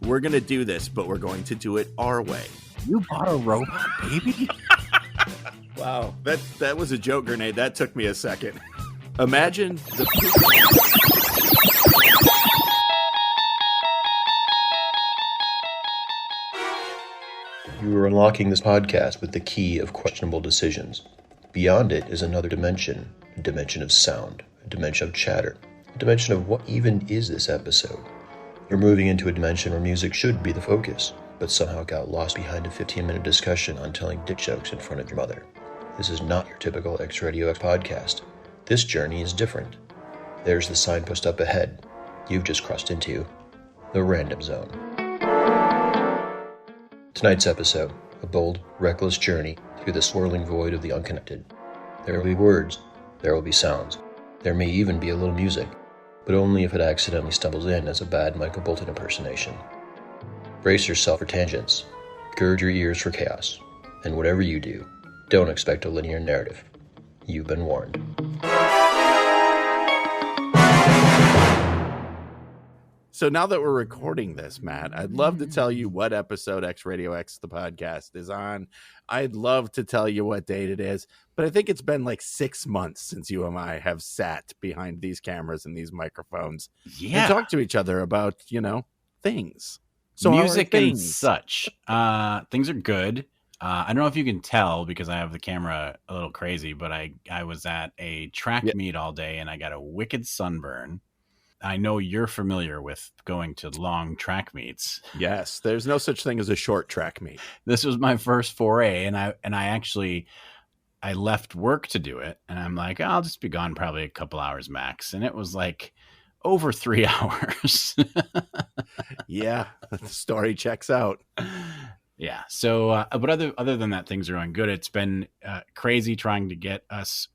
we're going to do this, but we're going to do it our way. You bought a robot, baby? Wow, that was a joke grenade. That took me a second. Imagine the... You are unlocking this podcast with the key of questionable decisions. Beyond it is another dimension, a dimension of sound, a dimension of chatter, a dimension of what even is this episode. You're moving into a dimension where music should be the focus, but somehow got lost behind a 15-minute discussion on telling dick jokes in front of your mother. This is not your typical XRadioX podcast. This journey is different. There's the signpost up ahead. You've just crossed into the random zone. Tonight's episode, a bold, reckless journey through the swirling void of the unconnected. There will be words, there will be sounds, there may even be a little music, but only if it accidentally stumbles in as a bad Michael Bolton impersonation. Brace yourself for tangents, gird your ears for chaos, and whatever you do, don't expect a linear narrative. You've been warned. So now that we're recording this, Matt, I'd love to tell you what episode XRadioX, the podcast, is on. I'd love to tell you what date it is, but I think it's been like 6 months since you and I have sat behind these cameras and these microphones and talked to each other about, things. So music and such. Things are good. I don't know if you can tell because I have the camera a little crazy, but I was at a track meet all day and I got a wicked sunburn. I know you're familiar with going to long track meets. Yes, there's no such thing as a short track meet. This was my first foray, and I left work to do it, and I'm like, I'll just be gone probably a couple hours max, and it was like over 3 hours. Yeah, the story checks out. Yeah. So, but other than that, things are going good. It's been crazy trying to get us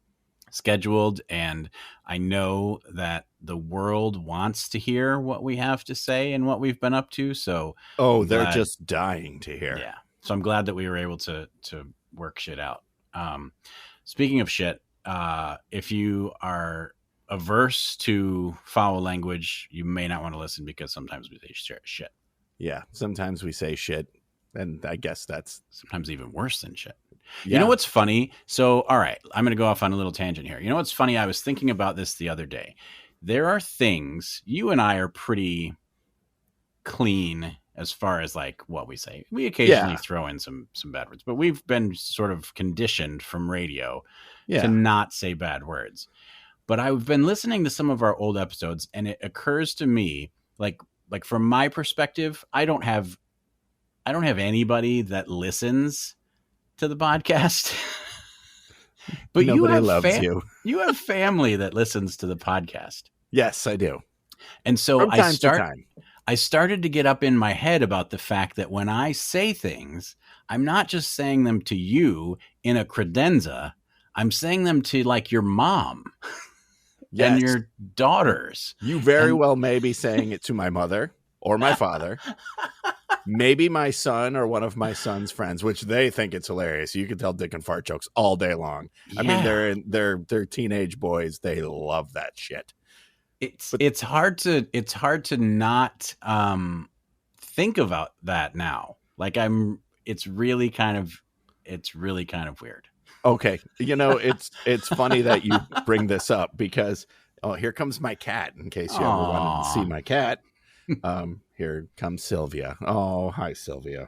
scheduled, and I know that the world wants to hear what we have to say and what we've been up to. So, they're just dying to hear. Yeah. So I'm glad that we were able to work shit out. Speaking of shit, if you are averse to foul language, you may not want to listen because sometimes we say shit. Yeah. Sometimes we say shit. And I guess that's sometimes even worse than shit. Yeah. You know what's funny? So, all right, I'm going to go off on a little tangent here. You know what's funny? I was thinking about this the other day. There are things, you and I are pretty clean as far as like what we say. We occasionally throw in some bad words, but we've been sort of conditioned from radio to not say bad words. But I've been listening to some of our old episodes, and it occurs to me, like from my perspective, I don't have anybody that listens to the podcast. But nobody loves you. You have family that listens to the podcast. Yes, I do. And so I started to get up in my head about the fact that when I say things, I'm not just saying them to you in a credenza. I'm saying them to like your mom and your daughters. You very well may be saying it to my mother or my father. Maybe my son or one of my son's friends, which they think it's hilarious. You can tell dick and fart jokes all day long. Yeah. I mean, they're teenage boys. They love that shit. It's hard to not think about that now. Like it's really kind of weird. Okay. It's funny that you bring this up because, here comes my cat in case you ever wanted to see my cat. Here comes Sylvia. Oh, hi, Sylvia.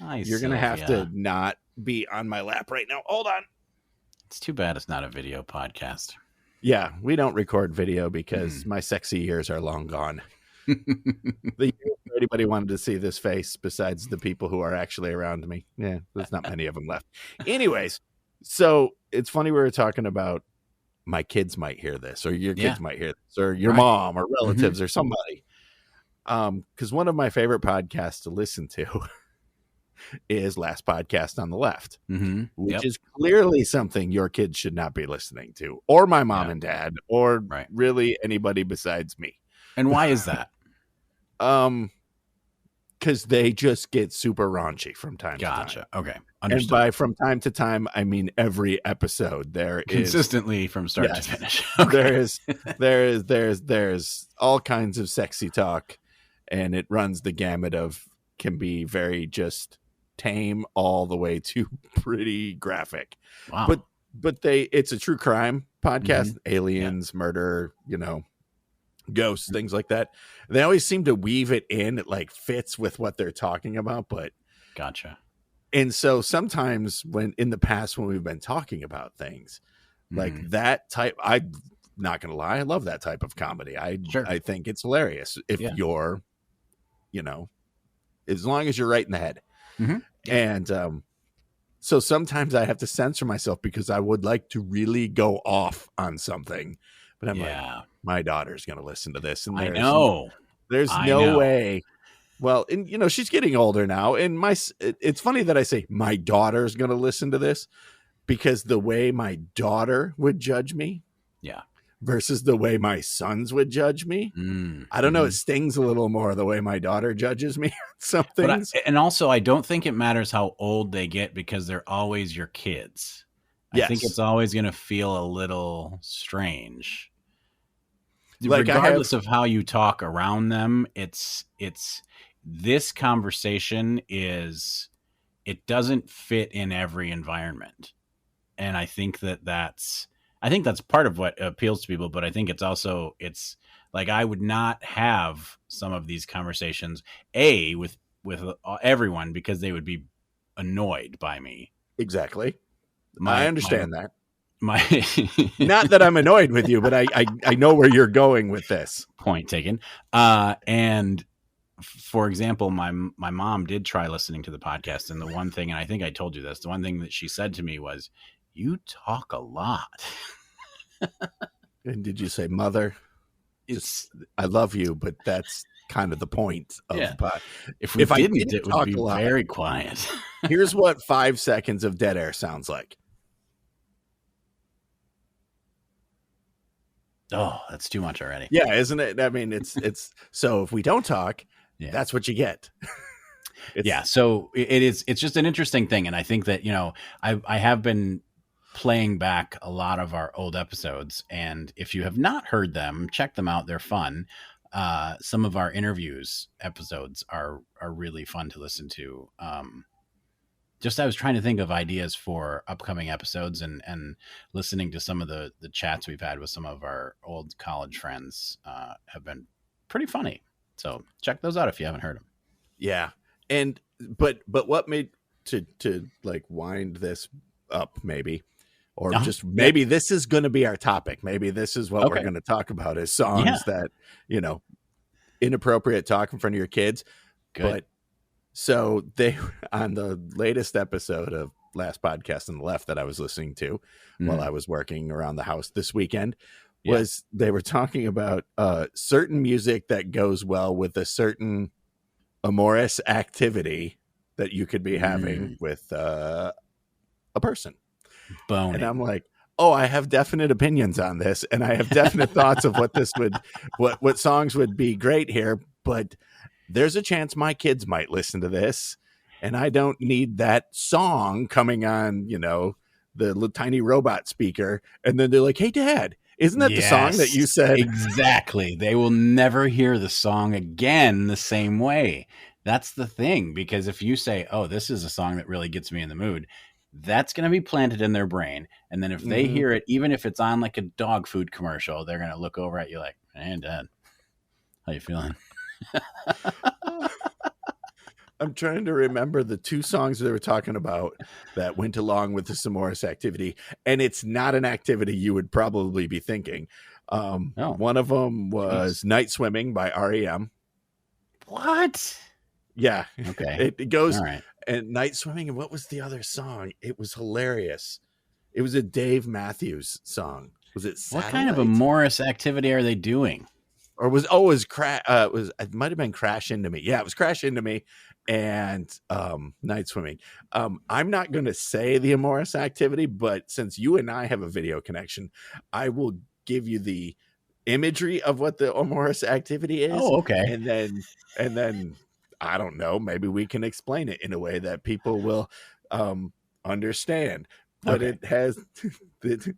Hi, You're going to have to not be on my lap right now. Hold on. It's too bad it's not a video podcast. Yeah, we don't record video because my sexy years are long gone. If anybody wanted to see this face besides the people who are actually around me, there's not many of them left. Anyways, so it's funny we were talking about my kids might hear this, or your kids might hear this, or your mom or relatives or somebody. Because one of my favorite podcasts to listen to is Last Podcast on the Left, which is clearly something your kids should not be listening to, or my mom and dad, or really anybody besides me. And why is that? Because they just get super raunchy from time to time. Gotcha. Okay. Understood. And by from time to time, I mean every episode. There consistently from start to finish. Okay. There's all kinds of sexy talk. and it runs the gamut of, can be very just tame all the way to pretty graphic. Wow. But it's a true crime podcast, Mm-hmm. aliens, murder, ghosts, things like that. They always seem to weave it in. It like fits with what they're talking about. But Gotcha. and so sometimes when in the past, when we've been talking about things like that type, I'm not going to lie, I love that type of comedy. I think it's hilarious if you're, as long as you're right in the head. Mm-hmm. And so sometimes I have to censor myself because I would like to really go off on something, but I'm like, my daughter's going to listen to this, and there's no way. Well, and she's getting older now, and it's funny that I say my daughter's going to listen to this, because the way my daughter would judge me, versus the way my sons would judge me, I don't know. It stings a little more the way my daughter judges me on some things. And also, I don't think it matters how old they get, because they're always your kids. I think it's always going to feel a little strange. Like, regardless of how you talk around them, it's this conversation it doesn't fit in every environment. And I think that's part of what appeals to people, but I think it's like, I would not have some of these conversations with everyone, because they would be annoyed by me. Exactly. I understand that. Not that I'm annoyed with you, but I know where you're going with this. Point taken. And for example, my mom did try listening to the podcast, and the one thing, and I think I told you this, the one thing that she said to me was, "You talk a lot." And did you say, "Mother, I love you, but that's kind of the point of the pod." If I didn't, it would be very quiet. Here's what 5 seconds of dead air sounds like. Oh, that's too much already. Yeah, isn't it? I mean, it's so if we don't talk, that's what you get. So it's just an interesting thing. And I think that, I have been playing back a lot of our old episodes, and if you have not heard them, check them out. They're fun. Some of our interviews episodes are really fun to listen to. I was trying to think of ideas for upcoming episodes, and listening to some of the chats we've had with some of our old college friends have been pretty funny. So check those out if you haven't heard them. Yeah. And, but what made to like wind this up, maybe, or just maybe this is going to be our topic. Maybe this is what we're going to talk about, is songs that, inappropriate talk in front of your kids. Good. But so they, on the latest episode of Last Podcast on the Left that I was listening to while I was working around the house this weekend, was they were talking about certain music that goes well with a certain amorous activity that you could be having with a person. Boning. And I'm like, oh, I have definite opinions on this, and I have definite thoughts of what this would, what songs would be great here, but there's a chance my kids might listen to this, and I don't need that song coming on, the little tiny robot speaker, and then they're like, "Hey, Dad, isn't that the song that you said?" Exactly. They will never hear the song again the same way. That's the thing, because if you say, "Oh, this is a song that really gets me in the mood," that's going to be planted in their brain. And then if they hear it, even if it's on like a dog food commercial, they're going to look over at you like, "Hey, Dad, how you feeling?" I'm trying to remember the two songs they were talking about that went along with the amorous activity, and it's not an activity you would probably be thinking. One of them was Night Swimming by REM. What? Yeah. Okay. It goes, all right. And Night Swimming, and what was the other song? It was hilarious. It was a Dave Matthews song. Was it Satellite? What kind of amorous activity are they doing? Or it might have been Crash Into Me. Yeah, it was Crash Into Me and Night Swimming. I'm not going to say the amorous activity, but since you and I have a video connection, I will give you the imagery of what the amorous activity is. Oh, okay. And then I don't know, maybe we can explain it in a way that people will understand. But it has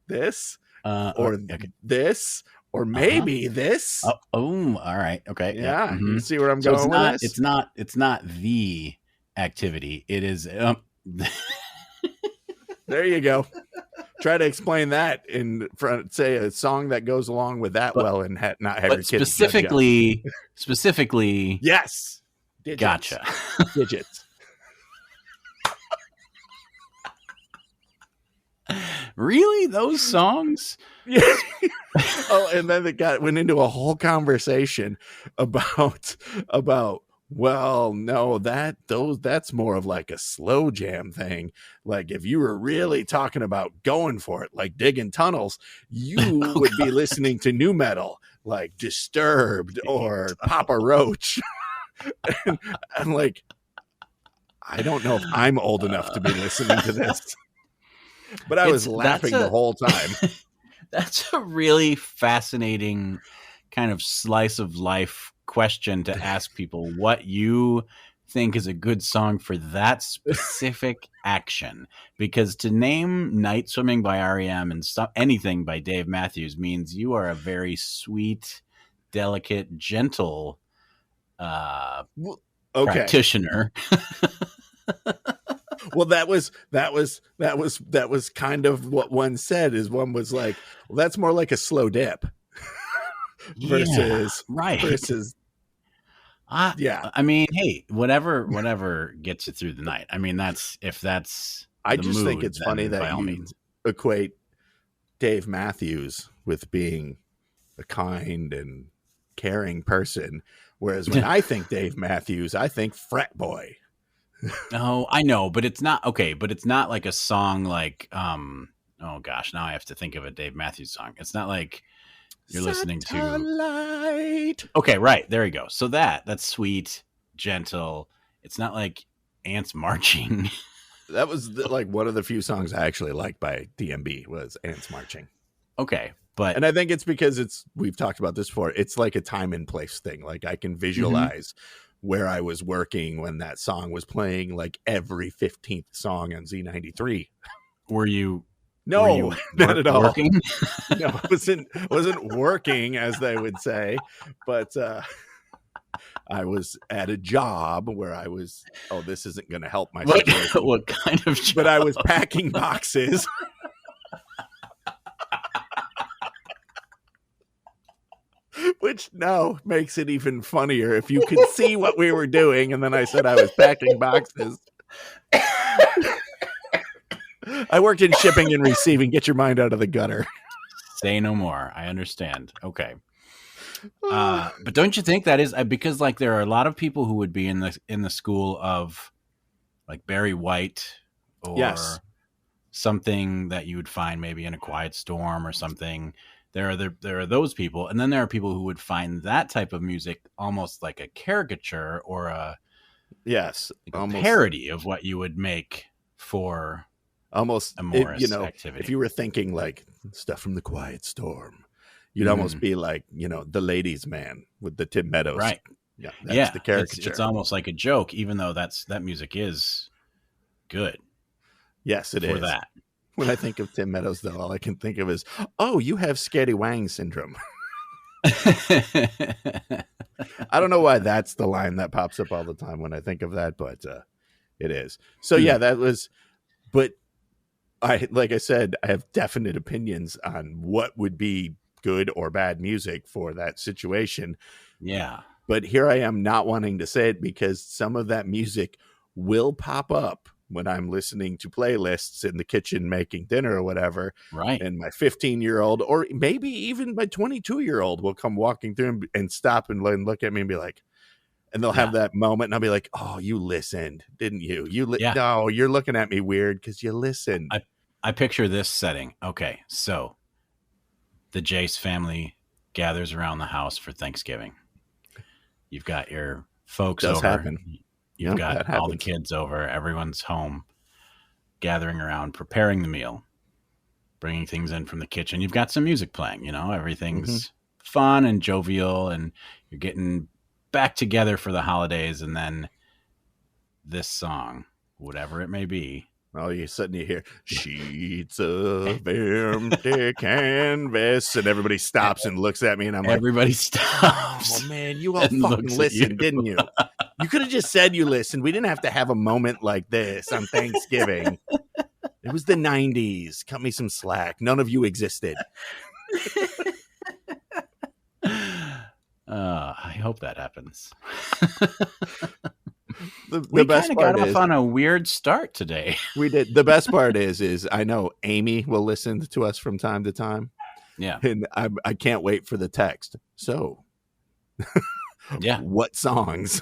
this or this or maybe this. All right. Okay. Yeah, Yep. you see where I'm So going with this? it's not the activity. It is. There you go. Try to explain that in front, say a song that goes along with that and not have your kids specifically. Yes. Digits. Gotcha. Digits. Really? Those songs? Yeah. Oh, and then it went into a whole conversation about well, no, that's more of like a slow jam thing. Like if you were really talking about going for it, like digging tunnels, you would be listening to new metal, like Disturbed or Papa Roach. And I'm like, I don't know if I'm old enough to be listening to this. But I was laughing the whole time. That's a really fascinating kind of slice of life question to ask people, what you think is a good song for that specific action. Because to name Night Swimming by REM and anything by Dave Matthews means you are a very sweet, delicate, gentle practitioner. Well, that was kind of what one said. Is one was like, well, that's more like a slow dip versus yeah. I mean, hey, whatever gets you through the night. I mean, that's I just think it's funny that you equate Dave Matthews with being a kind and caring person, whereas when I think Dave Matthews, I think frat boy. No, I know, but it's not okay. But it's not like a song like oh gosh, now I have to think of a Dave Matthews song. It's not like you're listening to. Okay, right, there you go. So that's sweet, gentle. It's not like ants marching. That was like one of the few songs I actually liked by DMB was Ants Marching. Okay, and I think it's because we've talked about this before. It's like a time and place thing. Like I can visualize where I was working when that song was playing, like every 15th song on Z93. Were you? No, not at all. Working? No, I wasn't working, as they would say, but I was at a job where I was. Oh, this isn't going to help my situation. What kind of job? But I was packing boxes. Which now makes it even funnier if you could see what we were doing. And then I said I was packing boxes. I worked in shipping and receiving. Get your mind out of the gutter. Say no more. I understand. Okay. But don't you think that is because like there are a lot of people who would be in the school of like Barry White or something that you would find maybe in A Quiet Storm or something. There are those people, and then there are people who would find that type of music almost like a caricature or a parody of what you would make for almost amorous activity. If you were thinking like stuff from The Quiet Storm, you'd almost be like the Ladies' Man with the Tim Meadows, right? Yeah, that's the caricature. It's almost like a joke, even though that music is good. Yes, it is. For that. When I think of Tim Meadows, though, all I can think of is, oh, you have Scatty Wang syndrome. I don't know why that's the line that pops up all the time when I think of that, but it is. So, yeah, that was, but like I said, I have definite opinions on what would be good or bad music for that situation. Yeah. But here I am not wanting to say it because some of that music will pop up when I'm listening to playlists in the kitchen making dinner or whatever. Right. And my 15-year-old or maybe even my 22-year-old will come walking through and stop and look at me and be like, and they'll have that moment and I'll be like, oh, you listened, didn't you? No, you're looking at me weird because you listened. I picture this setting. Okay, so the Jayce family gathers around the house for Thanksgiving. You've got your folks over. Happen. You've got all the kids over. Everyone's home, gathering around, preparing the meal, bringing things in from the kitchen. You've got some music playing, everything's fun and jovial, and you're getting back together for the holidays. And then this song, whatever it may be, All of a sudden you hear sheets of empty canvas, and everybody stops and looks at me, and I'm like, everybody stops. "Oh man, you all and fucking looks at listened, you. didn't you? You could have just said you listened. We didn't have to have a moment like this on Thanksgiving. It was the 90s. Cut me some slack. None of you existed." I hope that happens. The We best kind of got part off is on a weird start today. we did. The best part is I know Amy will listen to us from time to time, Yeah. and I can't wait for the text. So, Yeah. what songs?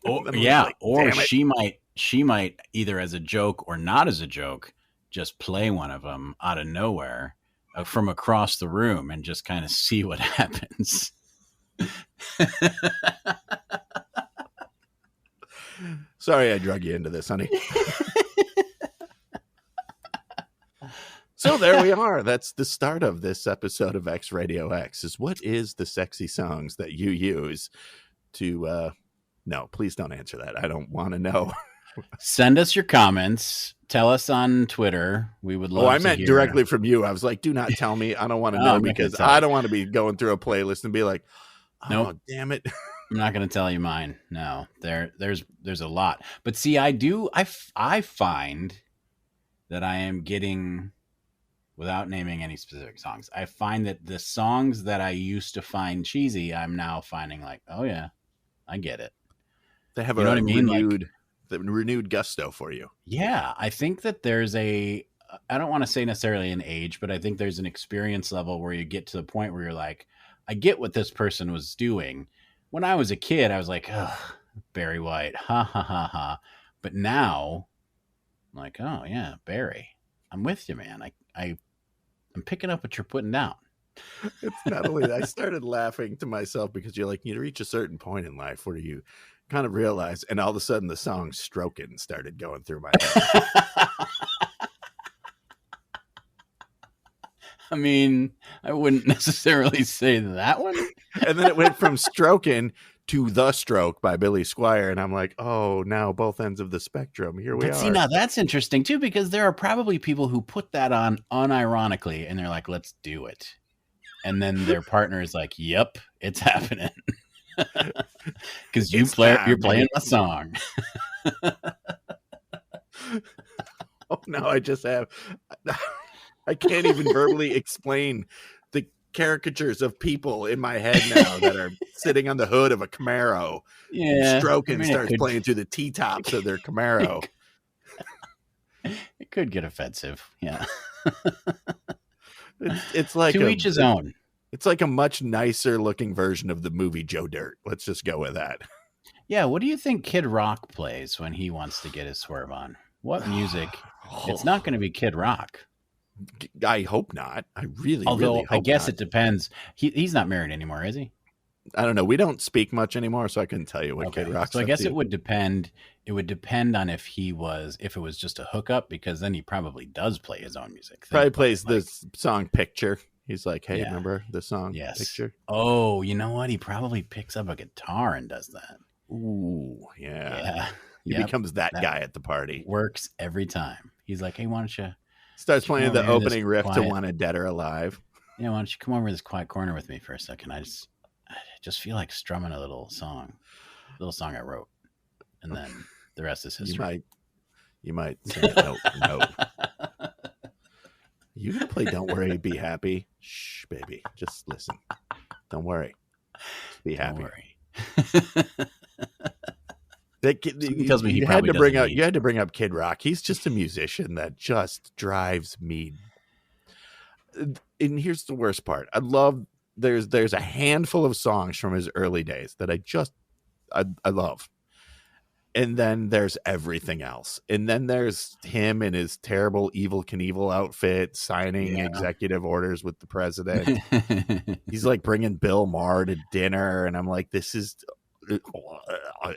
Oh, And I'm yeah. like, Or "Damn it." she might either as a joke or not as a joke, just play one of them out of nowhere from across the room and just kind of see what happens. Sorry I drug you into this, honey. So there we are. That's the start of this episode of XRadioX. Is what is the sexy songs that you use to no, please don't answer that. I don't want to know. Send us your comments. Tell us on Twitter. We would love I to meant hear. directly from you. I was like, do not tell me. I don't want to Oh, know I'm not gonna because tell I you. don't want to be going through a playlist and be like, oh, Nope. damn it. I'm not going to tell you mine. No, there's a lot. But see, I find that I am getting, without naming any specific songs, I find that the songs that I used to find cheesy, I'm now finding like, oh yeah, I get it. They have You know what I mean? renewed gusto for you. Yeah, I think that there's I don't want to say necessarily an age, but I think there's an experience level where you get to the point where you're like, I get what this person was doing. When I was a kid, I was like, ugh, Barry White, ha ha ha ha. But now, I'm like, oh yeah, Barry, I'm with you, man. I'm picking up what you're putting down. It's not only that. I started laughing to myself because you're like, you reach a certain point in life where you kind of realize, and all of a sudden the song Strokin' started going through my head. I mean, I wouldn't necessarily say that one. And then it went from Strokin' to The Stroke by Billy Squier. And I'm like, oh, now both ends of the spectrum. Here we are. See, now that's interesting too, because there are probably people who put that on unironically and they're like, let's do it. And then their partner is like, yep, it's happening. Because you're playing a song. Oh, no, I just have. I can't even verbally explain the caricatures of people in my head now that are sitting on the hood of a Camaro. Yeah. Stroking starts playing through the T-tops of their Camaro. It could get offensive. Yeah. It's like to each his own. It's like a much nicer looking version of the movie Joe Dirt. Let's just go with that. Yeah. What do you think Kid Rock plays when he wants to get his swerve on? What music? It's not going to be Kid Rock. I hope not. I really hope I guess not. It depends. He's not married anymore, is he? I don't know. We don't speak much anymore, so I couldn't tell you what Kid Rock's So I guess up to. it would depend. It would depend on if it was just a hookup, because then he probably does play his own music. Probably plays the song Picture. He's like, hey, remember the song Picture? Oh, you know what? He probably picks up a guitar and does that. Ooh, yeah. He Yep. becomes that guy at the party. Works every time. He's like, hey, why don't you... Starts playing the opening riff quiet... to Wanted Dead or Alive. Yeah, why don't you come over to this quiet corner with me for a second? I just feel like strumming a little song I wrote. And then the rest is history. You might say no. You gonna play Don't Worry, Be Happy? Shh, baby. Just listen. Don't worry. Just be happy. Don't worry. He tells me you had to bring up Kid Rock. He's just a musician that just drives me. And here's the worst part. I love there's a handful of songs from his early days that I love. And then there's everything else. And then there's him in his terrible Evel Knievel outfit signing executive orders with the president. He's like bringing Bill Maher to dinner. And I'm like, this is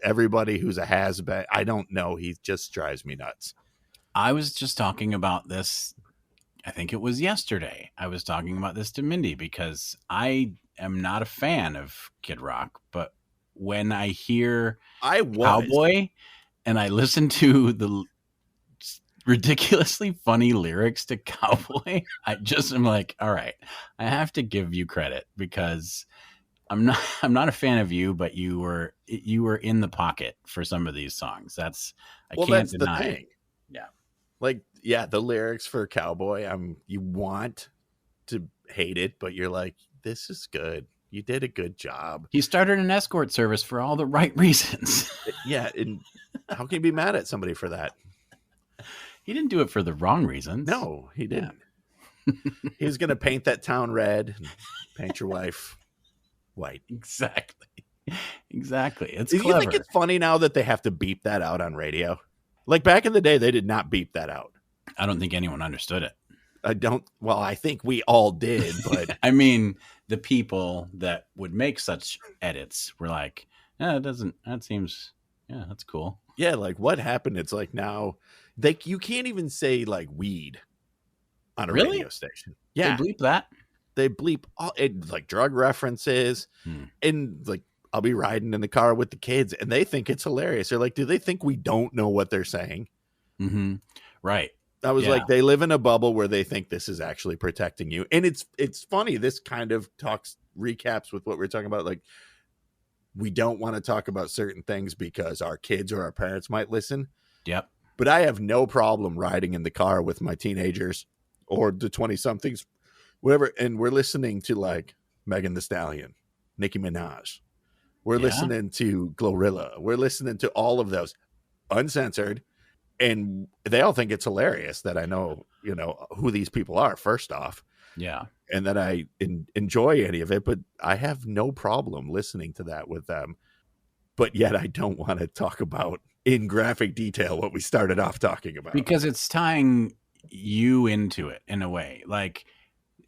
everybody who's a has-been. I don't know. He just drives me nuts. I was just talking about this. I think it was yesterday. I was talking about this to Mindy because I am not a fan of Kid Rock, but when I hear Cowboy and I listen to the ridiculously funny lyrics to Cowboy, I just am like, all right, I have to give you credit because I'm not a fan of you, but you were in the pocket for some of these songs. I can't that's deny the it. thing. Yeah. Like, yeah, the lyrics for Cowboy, you want to hate it, but you're like, this is good. You did a good job. He started an escort service for all the right reasons. Yeah, and how can you be mad at somebody for that? He didn't do it for the wrong reasons. No, he didn't. Yeah. He was going to paint that town red, and paint your wife white. Exactly. It's Do clever. you think it's funny now that they have to beep that out on radio? Like back in the day, they did not beep that out. I don't think anyone understood it. I think we all did, but I mean, the people that would make such edits were like, that's cool. Yeah, like what happened? It's like now you can't even say like weed on a radio station. Yeah. They bleep that. They bleep all like drug references and like I'll be riding in the car with the kids and they think it's hilarious. They're like, do they think we don't know what they're saying? Mm-hmm. Right. I was like, they live in a bubble where they think this is actually protecting you. And it's funny. This kind of recaps with what we're talking about. Like, we don't want to talk about certain things because our kids or our parents might listen. Yep. But I have no problem riding in the car with my teenagers or the 20-somethings, whatever. And we're listening to like Megan Thee Stallion, Nicki Minaj. We're listening to Glorilla. We're listening to all of those uncensored. And they all think it's hilarious that I know, who these people are, first off. Yeah. And that I enjoy any of it. But I have no problem listening to that with them. But yet I don't want to talk about in graphic detail what we started off talking about. Because it's tying you into it in a way. Like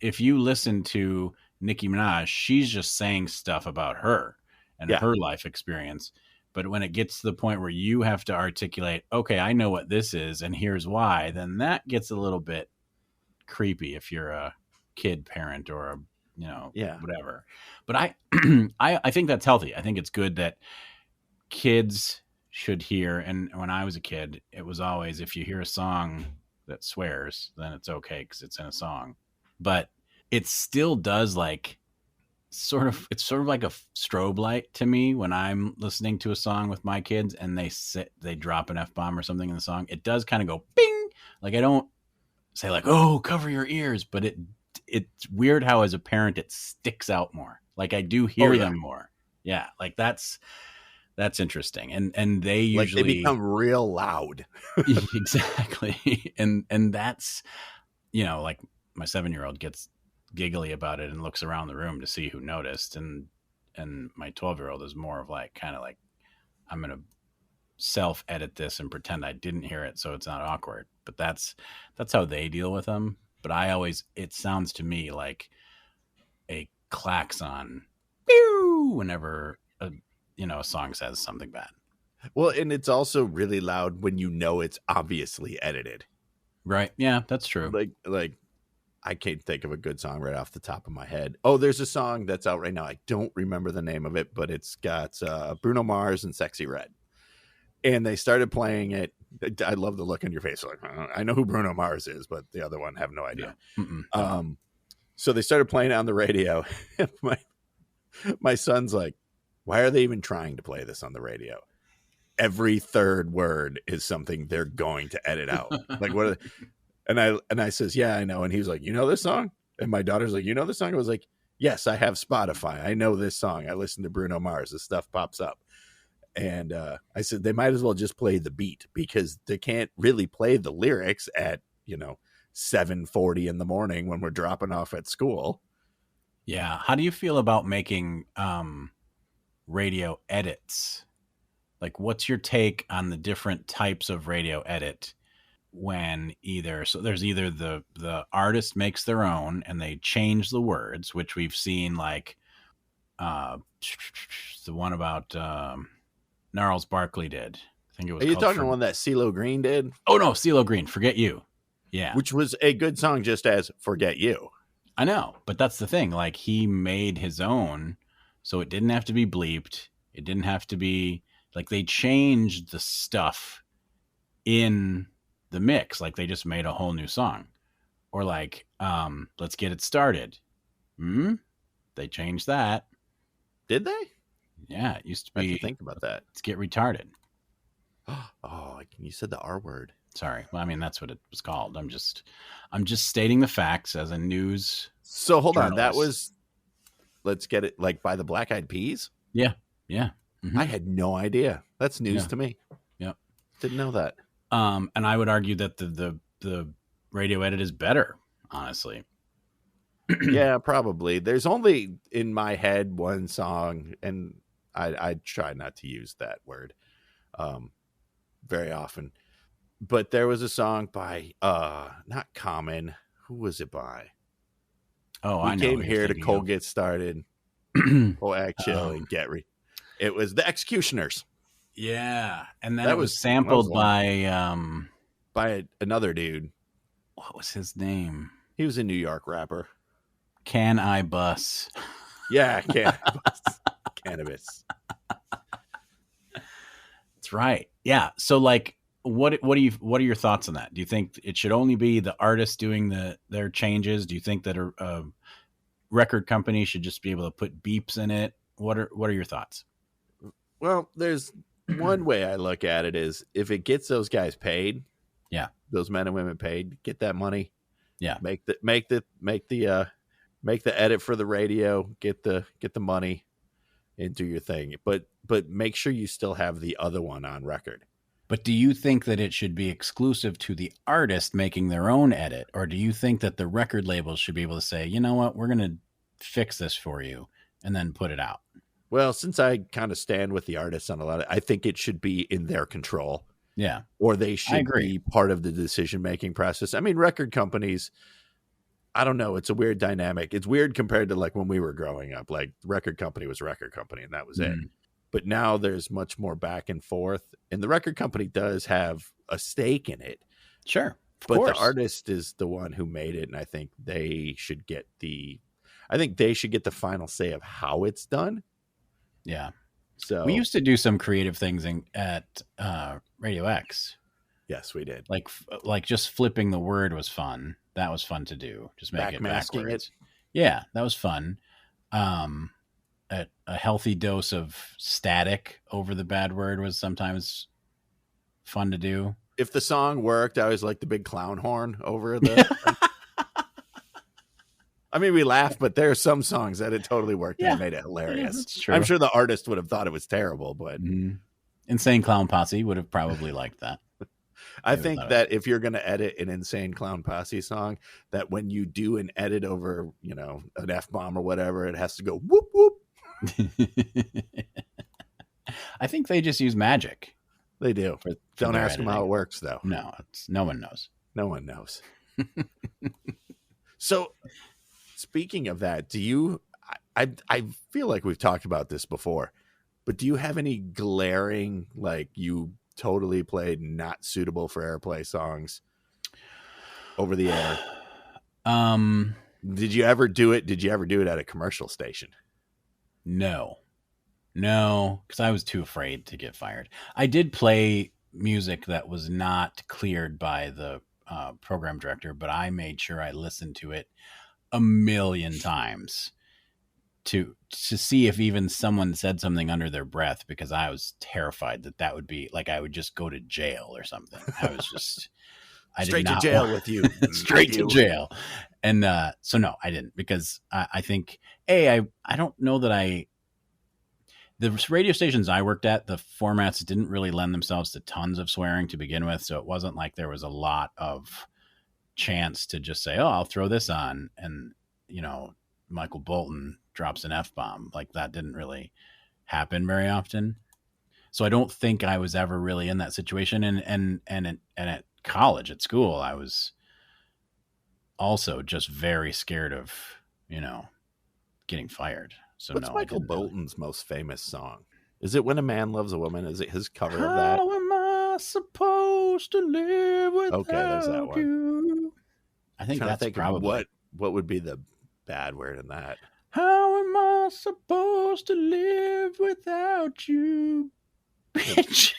if you listen to Nicki Minaj, she's just saying stuff about her and her life experience. But when it gets to the point where you have to articulate, okay, I know what this is and here's why, then that gets a little bit creepy if you're a kid parent or whatever. But I think that's healthy. I think it's good that kids should hear. And when I was a kid, it was always, if you hear a song that swears, then it's okay because it's in a song. But it still does it's sort of like a strobe light to me when I'm listening to a song with my kids and they drop an F-bomb or something in the song. It does kind of go bing. Like I don't say like, oh, cover your ears, but it's weird how as a parent it sticks out more. Like I do hear them more. Yeah, like that's interesting. And they usually they become real loud. Exactly. And that's like my 7-year-old gets giggly about it and looks around the room to see who noticed, and my 12-year-old is more of like kind of like, I'm gonna self edit this and pretend I didn't hear it so it's not awkward. But that's how they deal with them. But it sounds to me like a klaxon whenever a song says something bad. Well, and it's also really loud when it's obviously edited. Right. Yeah, that's true. Like I can't think of a good song right off the top of my head. Oh, there's a song that's out right now. I don't remember the name of it, but it's got Bruno Mars and Sexy Red. And they started playing it. I love the look on your face. Like, I know who Bruno Mars is, but the other one, have no idea. Yeah. So they started playing it on the radio. My son's like, why are they even trying to play this on the radio? Every third word is something they're going to edit out. Like what? And I says, yeah, I know. And he's like, you know this song? And my daughter's like, you know this song? I was like, yes, I have Spotify. I know this song. I listen to Bruno Mars. This stuff pops up. And I said, they might as well just play the beat because they can't really play the lyrics at, 7:40 in the morning when we're dropping off at school. Yeah. How do you feel about making radio edits? Like, what's your take on the different types of radio edit when there's either the artist makes their own and they change the words, which we've seen like the one about Gnarls Barkley did. I think it was. Are you talking the one that CeeLo Green did? Oh no, CeeLo Green, Forget You. Yeah. Which was a good song just as Forget You. I know, but that's the thing. Like he made his own, so it didn't have to be bleeped. It didn't have to be like they changed the stuff in the mix, like they just made a whole new song. Or like, let's get it started. They changed that. Did they? Yeah, it used to I have be. to think about that. Let's get retarded. Oh, you said the R word. Sorry. Well, I mean, that's what it was called. I'm just stating the facts as a news. So hold on, that journalist. was Let's Get It, like, by the Black Eyed Peas? Yeah. Mm-hmm. I had no idea. That's news to me. Yep. Didn't know that. And I would argue that the radio edit is better, honestly. Yeah, probably. There's only in my head one song, and I try not to use that word very often. But there was a song by not Common. Who was it by? Oh, We I know. came what here you're to thinking Cold of. Get Started. Oh, actually, it was the Executioners. Yeah, and then That it was was sampled long. by another dude. what was his name? He was a New York rapper. Can I Bus? Yeah, Cannabis. That's right. Yeah. So, like, what are your thoughts on that? Do you think it should only be the artist doing their changes? Do you think that a record company should just be able to put beeps in it? What are your thoughts? Well, there's one way I look at it is if it gets those guys paid, those men and women paid, get that money, make the edit for the radio, get the money, and do your thing. But make sure you still have the other one on record. But do you think that it should be exclusive to the artist making their own edit, or do you think that the record labels should be able to say, you know what, we're going to fix this for you and then put it out? Well, since I kind of stand with the artists on a lot of, I think it should be in their control. Yeah. Or they should be part of the decision-making process. I mean, record companies, I don't know. It's a weird dynamic. It's weird compared to like when we were growing up, like record company was record company and that was it. But now there's much more back and forth, and the record company does have a stake in it. Sure. But the artist is the one who made it. And I think they should get the final say of how it's done. Yeah. So we used to do some creative things at Radio X. Yes, we did. Like just flipping the word was fun. That was fun to do. Just make it backwards. Yeah, that was fun. A healthy dose of static over the bad word was sometimes fun to do. If the song worked, I was like the big clown horn over the. I mean, we laugh, but there are some songs that it totally worked and it made it hilarious. Yeah, that's true. I'm sure the artist would have thought it was terrible, but Insane Clown Posse would have probably liked that. I think that if you're going to edit an Insane Clown Posse song, that when you do an edit over, an F-bomb or whatever, it has to go whoop, whoop. I think they just use magic. They do. Don't ask them how it works, though. No, no one knows. No one knows. So, speaking of that, I feel like we've talked about this before, but do you have any glaring, like you totally played not suitable for airplay songs over the air? Did you ever do it? Did you ever do it at a commercial station? No, because I was too afraid to get fired. I did play music that was not cleared by the program director, but I made sure I listened to it a million times to see if even someone said something under their breath, because I was terrified that would be like I would just go to jail or something. I was just straight to jail with you. Straight to jail. And so no, I didn't, because I think I don't know that the radio stations I worked at, the formats didn't really lend themselves to tons of swearing to begin with. So it wasn't like there was a lot of chance to just say, oh, I'll throw this on. And, Michael Bolton drops an F-bomb. Like that didn't really happen very often. So I don't think I was ever really in that situation. And at college, at school, I was also just very scared of, getting fired. So what's Michael Bolton's most famous song? Is it When a Man Loves a Woman? Is it his cover of that? How am I supposed to live without there's that one. you? I think that's probably what would be the bad word in that. How am I supposed to live without you, bitch?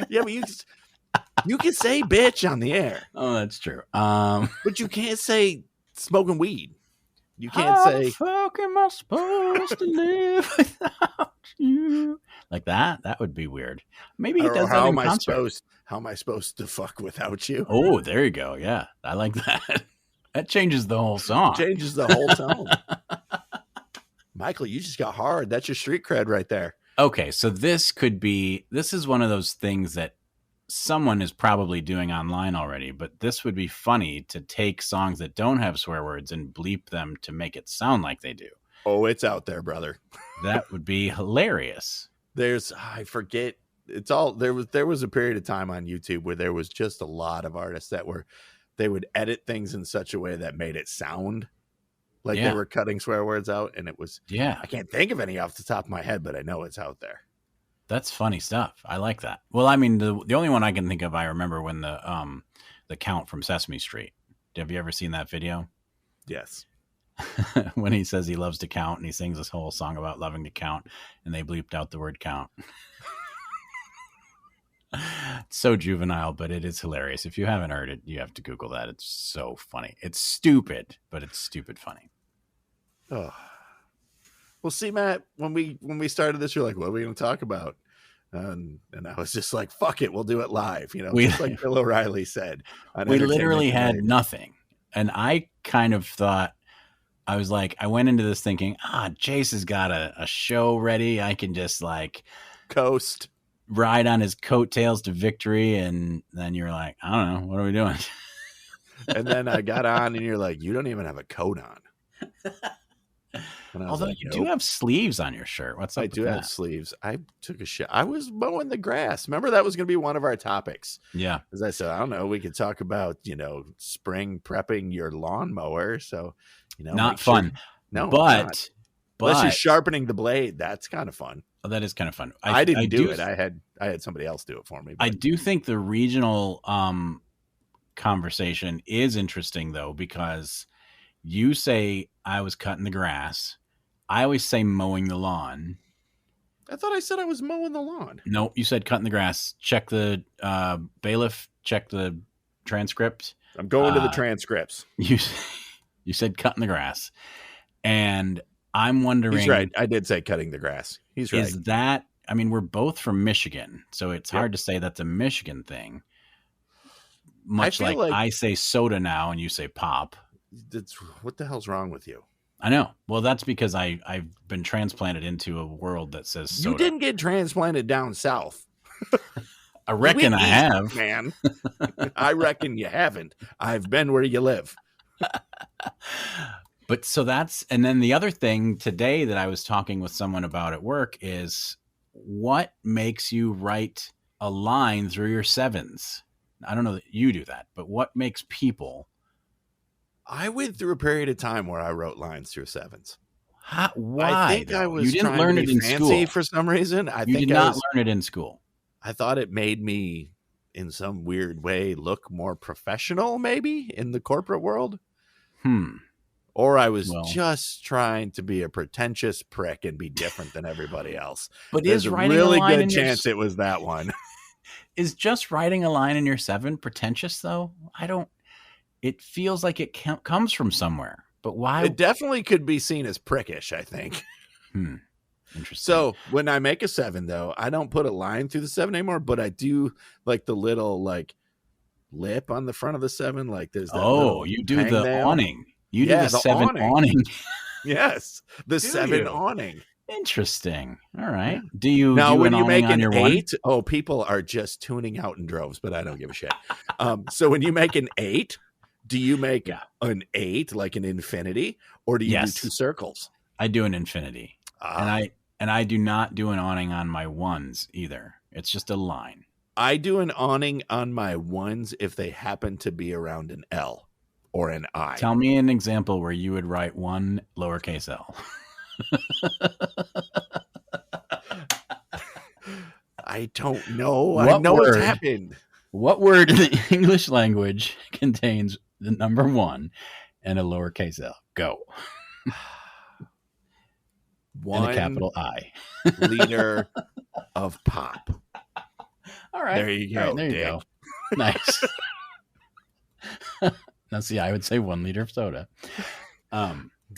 Yeah, but You can say bitch on the air. Oh, that's true. But you can't say smoking weed. You can't how say the fuck am I supposed to live without you? Like that? That would be weird. Maybe he does that in concert. How am I supposed to fuck without you? Oh, there you go. Yeah, I like that. That changes the whole song. Changes the whole tone. Michael, you just got hard. That's your street cred right there. Okay, so this is one of those things that someone is probably doing online already, but this would be funny to take songs that don't have swear words and bleep them to make it sound like they do. Oh, it's out there, brother. That would be hilarious. I forget. It's all there was a period of time on YouTube where there was just a lot of artists they would edit things in such a way that made it sound like they were cutting swear words out, and it was I can't think of any off the top of my head, but I know it's out there. That's funny stuff. I like that. Well, I mean, the only one I can think of, I remember when the Count from Sesame Street. Have you ever seen that video? Yes. When he says he loves to count and he sings this whole song about loving to count, and they bleeped out the word count. It's so juvenile, but it is hilarious. If you haven't heard it, you have to Google that. It's so funny. It's stupid, but it's stupid funny. Oh. Well, see, Matt, when we started this, you're like, what are we going to talk about? And I was just like, fuck it, we'll do it live. Just like Bill O'Reilly said. We literally had nothing. And I kind of thought, I was like, I went into this thinking, Jayce has got a show ready. I can just like coast, ride on his coattails to victory. And then you're like, I don't know, what are we doing? And then I got on and you're like, you don't even have a coat on. Although you do have sleeves on your shirt. What's up I with do that? have sleeves. I took a shit. I was mowing the grass. Remember that was going to be one of our topics. Yeah. As I said, I don't know. We could talk about, spring prepping your lawnmower. So, not fun. No, but unless you're sharpening the blade, that's kind of fun. Oh, that is kind of fun. I didn't do it. I had somebody else do it for me. But. I do think the regional conversation is interesting though, because you say I was cutting the grass. I always say mowing the lawn. I thought I said I was mowing the lawn. Nope, you said cutting the grass. Check the bailiff. Check the transcript. I'm going to the transcripts. You said cutting the grass, and I'm wondering. He's right. I did say cutting the grass. He's right. Is that? I mean, we're both from Michigan, so it's hard to say that's a Michigan thing. Much like I say soda now, and you say pop. What the hell's wrong with you? I know. Well, that's because I've been transplanted into a world that says soda. You didn't get transplanted down south. I reckon I have. Man. I reckon you haven't. I've been where you live. But so and then the other thing today that I was talking with someone about at work is what makes you write a line through your sevens? I don't know that you do that, but what makes people... I went through a period of time where I wrote lines through sevens. Why? I think I was you didn't learn it in school for some reason. You did not learn it in school. I thought it made me, in some weird way, look more professional, maybe in the corporate world. Or I was just trying to be a pretentious prick and be different than everybody else. But there's a really good chance it was that one. Is just writing a line in your seven pretentious though? It feels like it comes from somewhere, but why? It definitely could be seen as prickish, I think. Interesting. So when I make a seven, though, I don't put a line through the seven anymore, but I do like the little lip on the front of the seven. Like there's that you do the awning. You do the seven awning. Yes, the seven awning. Interesting. All right. Do you now do when an you make on an your 8? One? Oh, people are just tuning out in droves, but I don't give a shit. So when you make an 8. Do you make an 8 like an infinity, or do you do 2 circles? I do an infinity, and I do not do an awning on my ones either. It's just a line. I do an awning on my ones if they happen to be around an L or an I. Tell me an example where you would write one lowercase L. I don't know. I know what's happened. What word in the English language contains the number 1 and a lowercase L? Go. One and a capital I. liter of pop. All right. There you go. Right, there you go. Nice. Now, see, I would say 1 liter of soda.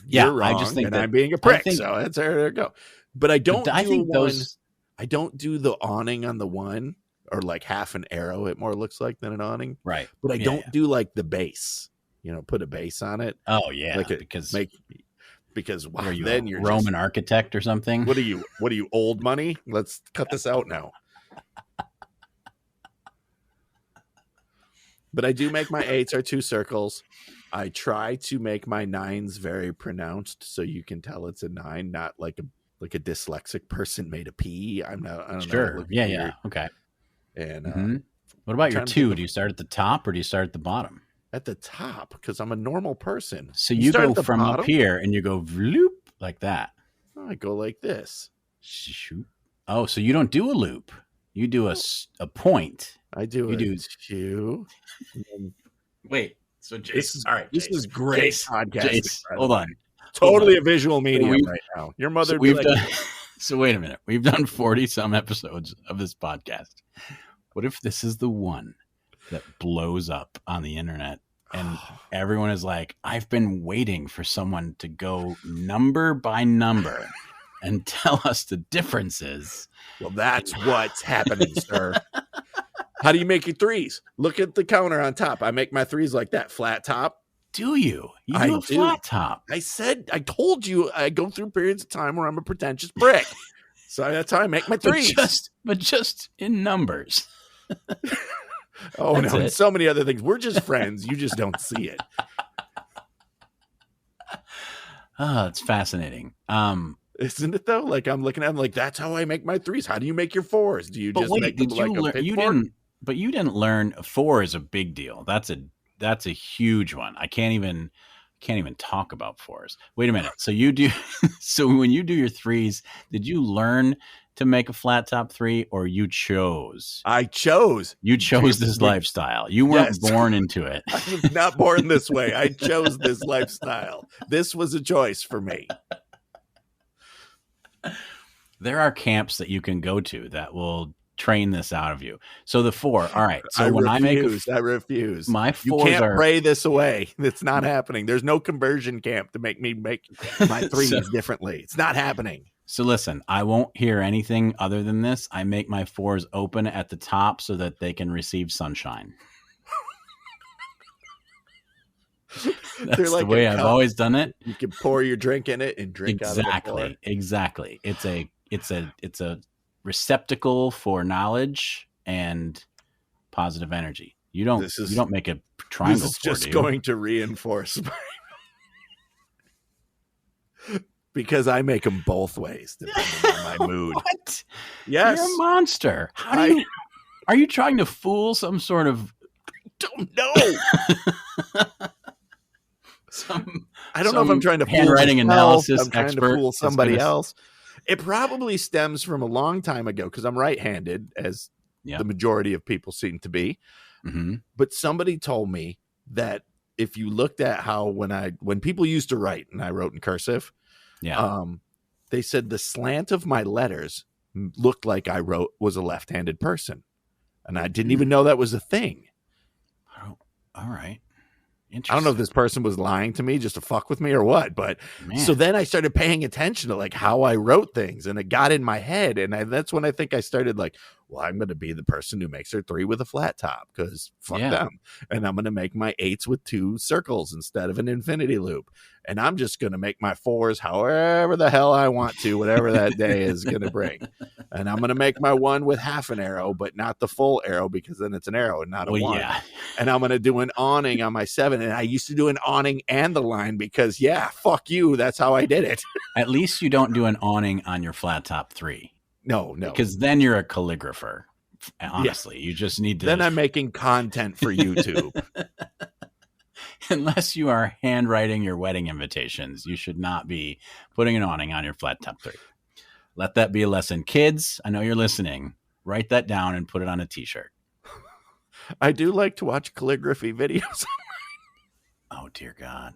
You're wrong, I just think and that I'm being a prick. So that's there you go. But I don't. I think those. I don't do the awning on the one, or like half an arrow. It more looks like than an awning, right? But I don't do like the base. Put a base on it. Oh yeah, like because wow, then you're Roman architect or something. What are you? Old money? Let's cut this out now. But I do make my 8s are 2 circles. I try to make my 9s very pronounced so you can tell it's a 9, not like a dyslexic person made a P. I don't know. Sure. Yeah. Okay. And what about your 2? Do you start at the top or do you start at the bottom? At the top, because I'm a normal person. So you go from bottom? Up here and you go vloop like that. I go like this. Shoot. Oh, so you don't do a loop. You do a point. I do. You do 2. Wait. So Jayce, all right. This is great podcasting. Jayce, hold on. Totally a visual medium right now. Your mother. So wait a minute. We've done 40 some episodes of this podcast. What if this is the one that blows up on the internet and everyone is like, I've been waiting for someone to go number by number and tell us the differences? Well, that's what's happening, sir. How do you make your 3s? Look at the counter on top. I make my 3s like that, flat top. Do you? You do a flat top. I told you I go through periods of time where I'm a pretentious prick. So that's how I make my 3s. But just in numbers. Oh, that's no, and so many other things. We're just friends. You just don't see it. Oh, it's fascinating. Isn't it though? Like I'm looking at them like that's how I make my 3s. How do you make your 4s? Do you just make them like a pitchfork? But you didn't learn 4 is a big deal. That's a huge one. I can't even talk about 4s. Wait a minute. So you do so when you do your 3s, did you learn to make a flat top 3 or you chose? I chose. You chose this lifestyle. You weren't born into it. I was not born this way. I chose this lifestyle. This was a choice for me. There are camps that you can go to that will train this out of you. So the 4, all right. So I refuse. My 4s you can't pray this away. It's not happening. There's no conversion camp to make me make my 3s differently. It's not happening. So listen, I won't hear anything other than this. I make my 4s open at the top so that they can receive sunshine. That's like the way I've always done it. You can pour your drink in it and drink out of it. Exactly. It's a receptacle for knowledge and positive energy. You don't make a triangle. This is just going to reinforce because I make them both ways depending on my mood. What? Yes, you're a monster. Are you trying to fool some sort of? Don't know. I don't know if I'm trying to fool handwriting analysis I'm trying to fool somebody else. It probably stems from a long time ago because I'm right-handed, as the majority of people seem to be. Mm-hmm. But somebody told me that if you looked at how when people used to write and I wrote in cursive, they said the slant of my letters looked like I was a left-handed person, and I didn't even know that was a thing. Oh, all right. I don't know if this person was lying to me just to fuck with me or what, but so then I started paying attention to like how I wrote things, and it got in my head, and that's when I think I started like, well, I'm going to be the person who makes her 3 with a flat top because fuck them, and I'm going to make my 8s with 2 circles instead of an infinity loop, and I'm just going to make my 4s however the hell I want to, whatever that day is going to bring, and I'm going to make my 1 with half an arrow, but not the full arrow because then it's an arrow and not a 1. Yeah. And I'm going to do an awning on my 7, and I used to do an awning and the line because fuck you, that's how I did it. At least you don't do an awning on your flat top 3. No. Because then you're a calligrapher. Honestly, you just need to. Then I'm making content for YouTube. Unless you are handwriting your wedding invitations, you should not be putting an awning on your flat top 3. Let that be a lesson. Kids, I know you're listening. Write that down and put it on a t-shirt. I do like to watch calligraphy videos. Oh, dear God.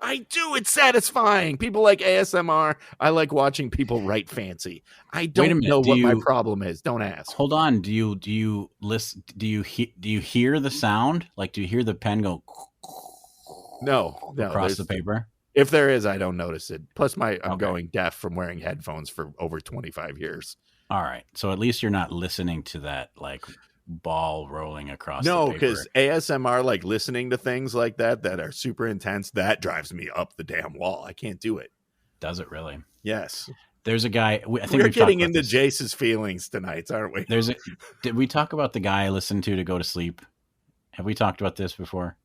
I do. It's satisfying. People like ASMR. I like watching people write fancy. I don't know what my problem is. Don't ask. Hold on. Do you listen? Do you hear the sound? Like, do you hear the pen go? No, across the paper. If there is, I don't notice it. Plus, I'm going deaf from wearing headphones for over 25 years. All right. So at least you're not listening to that like ball rolling across no, the paper. because ASMR, like listening to things like that are super intense, that drives me up the damn wall. I can't do it. Does it really? Yes. There's a guy. I think we're getting into Jayce's feelings tonight, aren't we? Did we talk about the guy I listened to go to sleep? Have we talked about this before?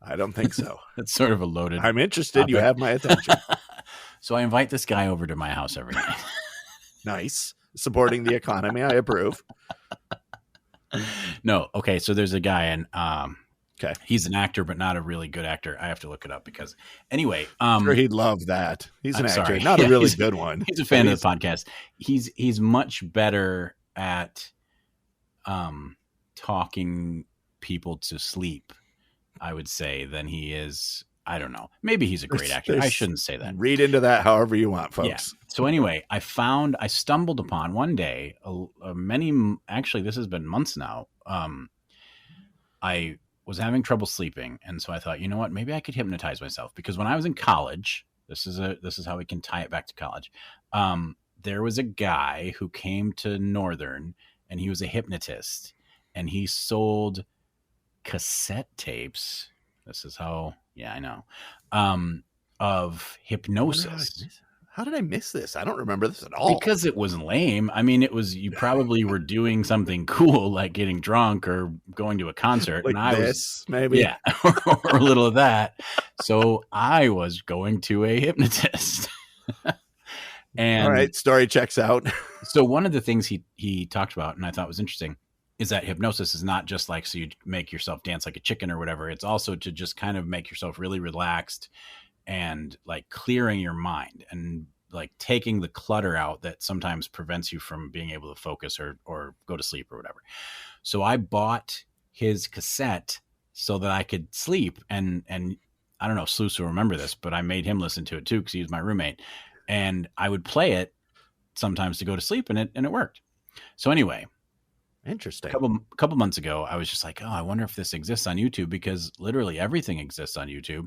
I don't think so. It's sort of a loaded. I'm interested. Topic. You have my attention. So I invite this guy over to my house every night. Nice. Supporting the economy. I approve. No. Okay. So there's a guy and okay. He's an actor, but not a really good actor. I have to look it up because anyway, sure he'd love that. He's an actor, not a really good one. He's a fan of the podcast. He's much better at talking people to sleep, I would say, than he is. I don't know. Maybe he's a great actor. I shouldn't say that. Read into that however you want, folks. Yeah. So anyway, I stumbled upon one day, actually this has been months now. I was having trouble sleeping. And so I thought, you know what, maybe I could hypnotize myself, because when I was in college, this is how we can tie it back to college. There was a guy who came to Northern and he was a hypnotist and he sold cassette tapes. This is how, I know, of hypnosis. How did I miss this? I don't remember this at all. Because it was lame. I mean, you probably were doing something cool, like getting drunk or going to a concert. Like and maybe. Yeah, or a little of that. So I was going to a hypnotist. And all right, story checks out. So one of the things he talked about, and I thought was interesting, is that hypnosis is not just like so you make yourself dance like a chicken or whatever. It's also to just kind of make yourself really relaxed and like clearing your mind and like taking the clutter out that sometimes prevents you from being able to focus or go to sleep or whatever. So I bought his cassette so that I could sleep. And I don't know if Sluice will remember this, but I made him listen to it too, because he was my roommate. And I would play it sometimes to go to sleep, and it worked. So anyway, interesting. A couple months ago, I was just like, oh, I wonder if this exists on YouTube, because literally everything exists on YouTube.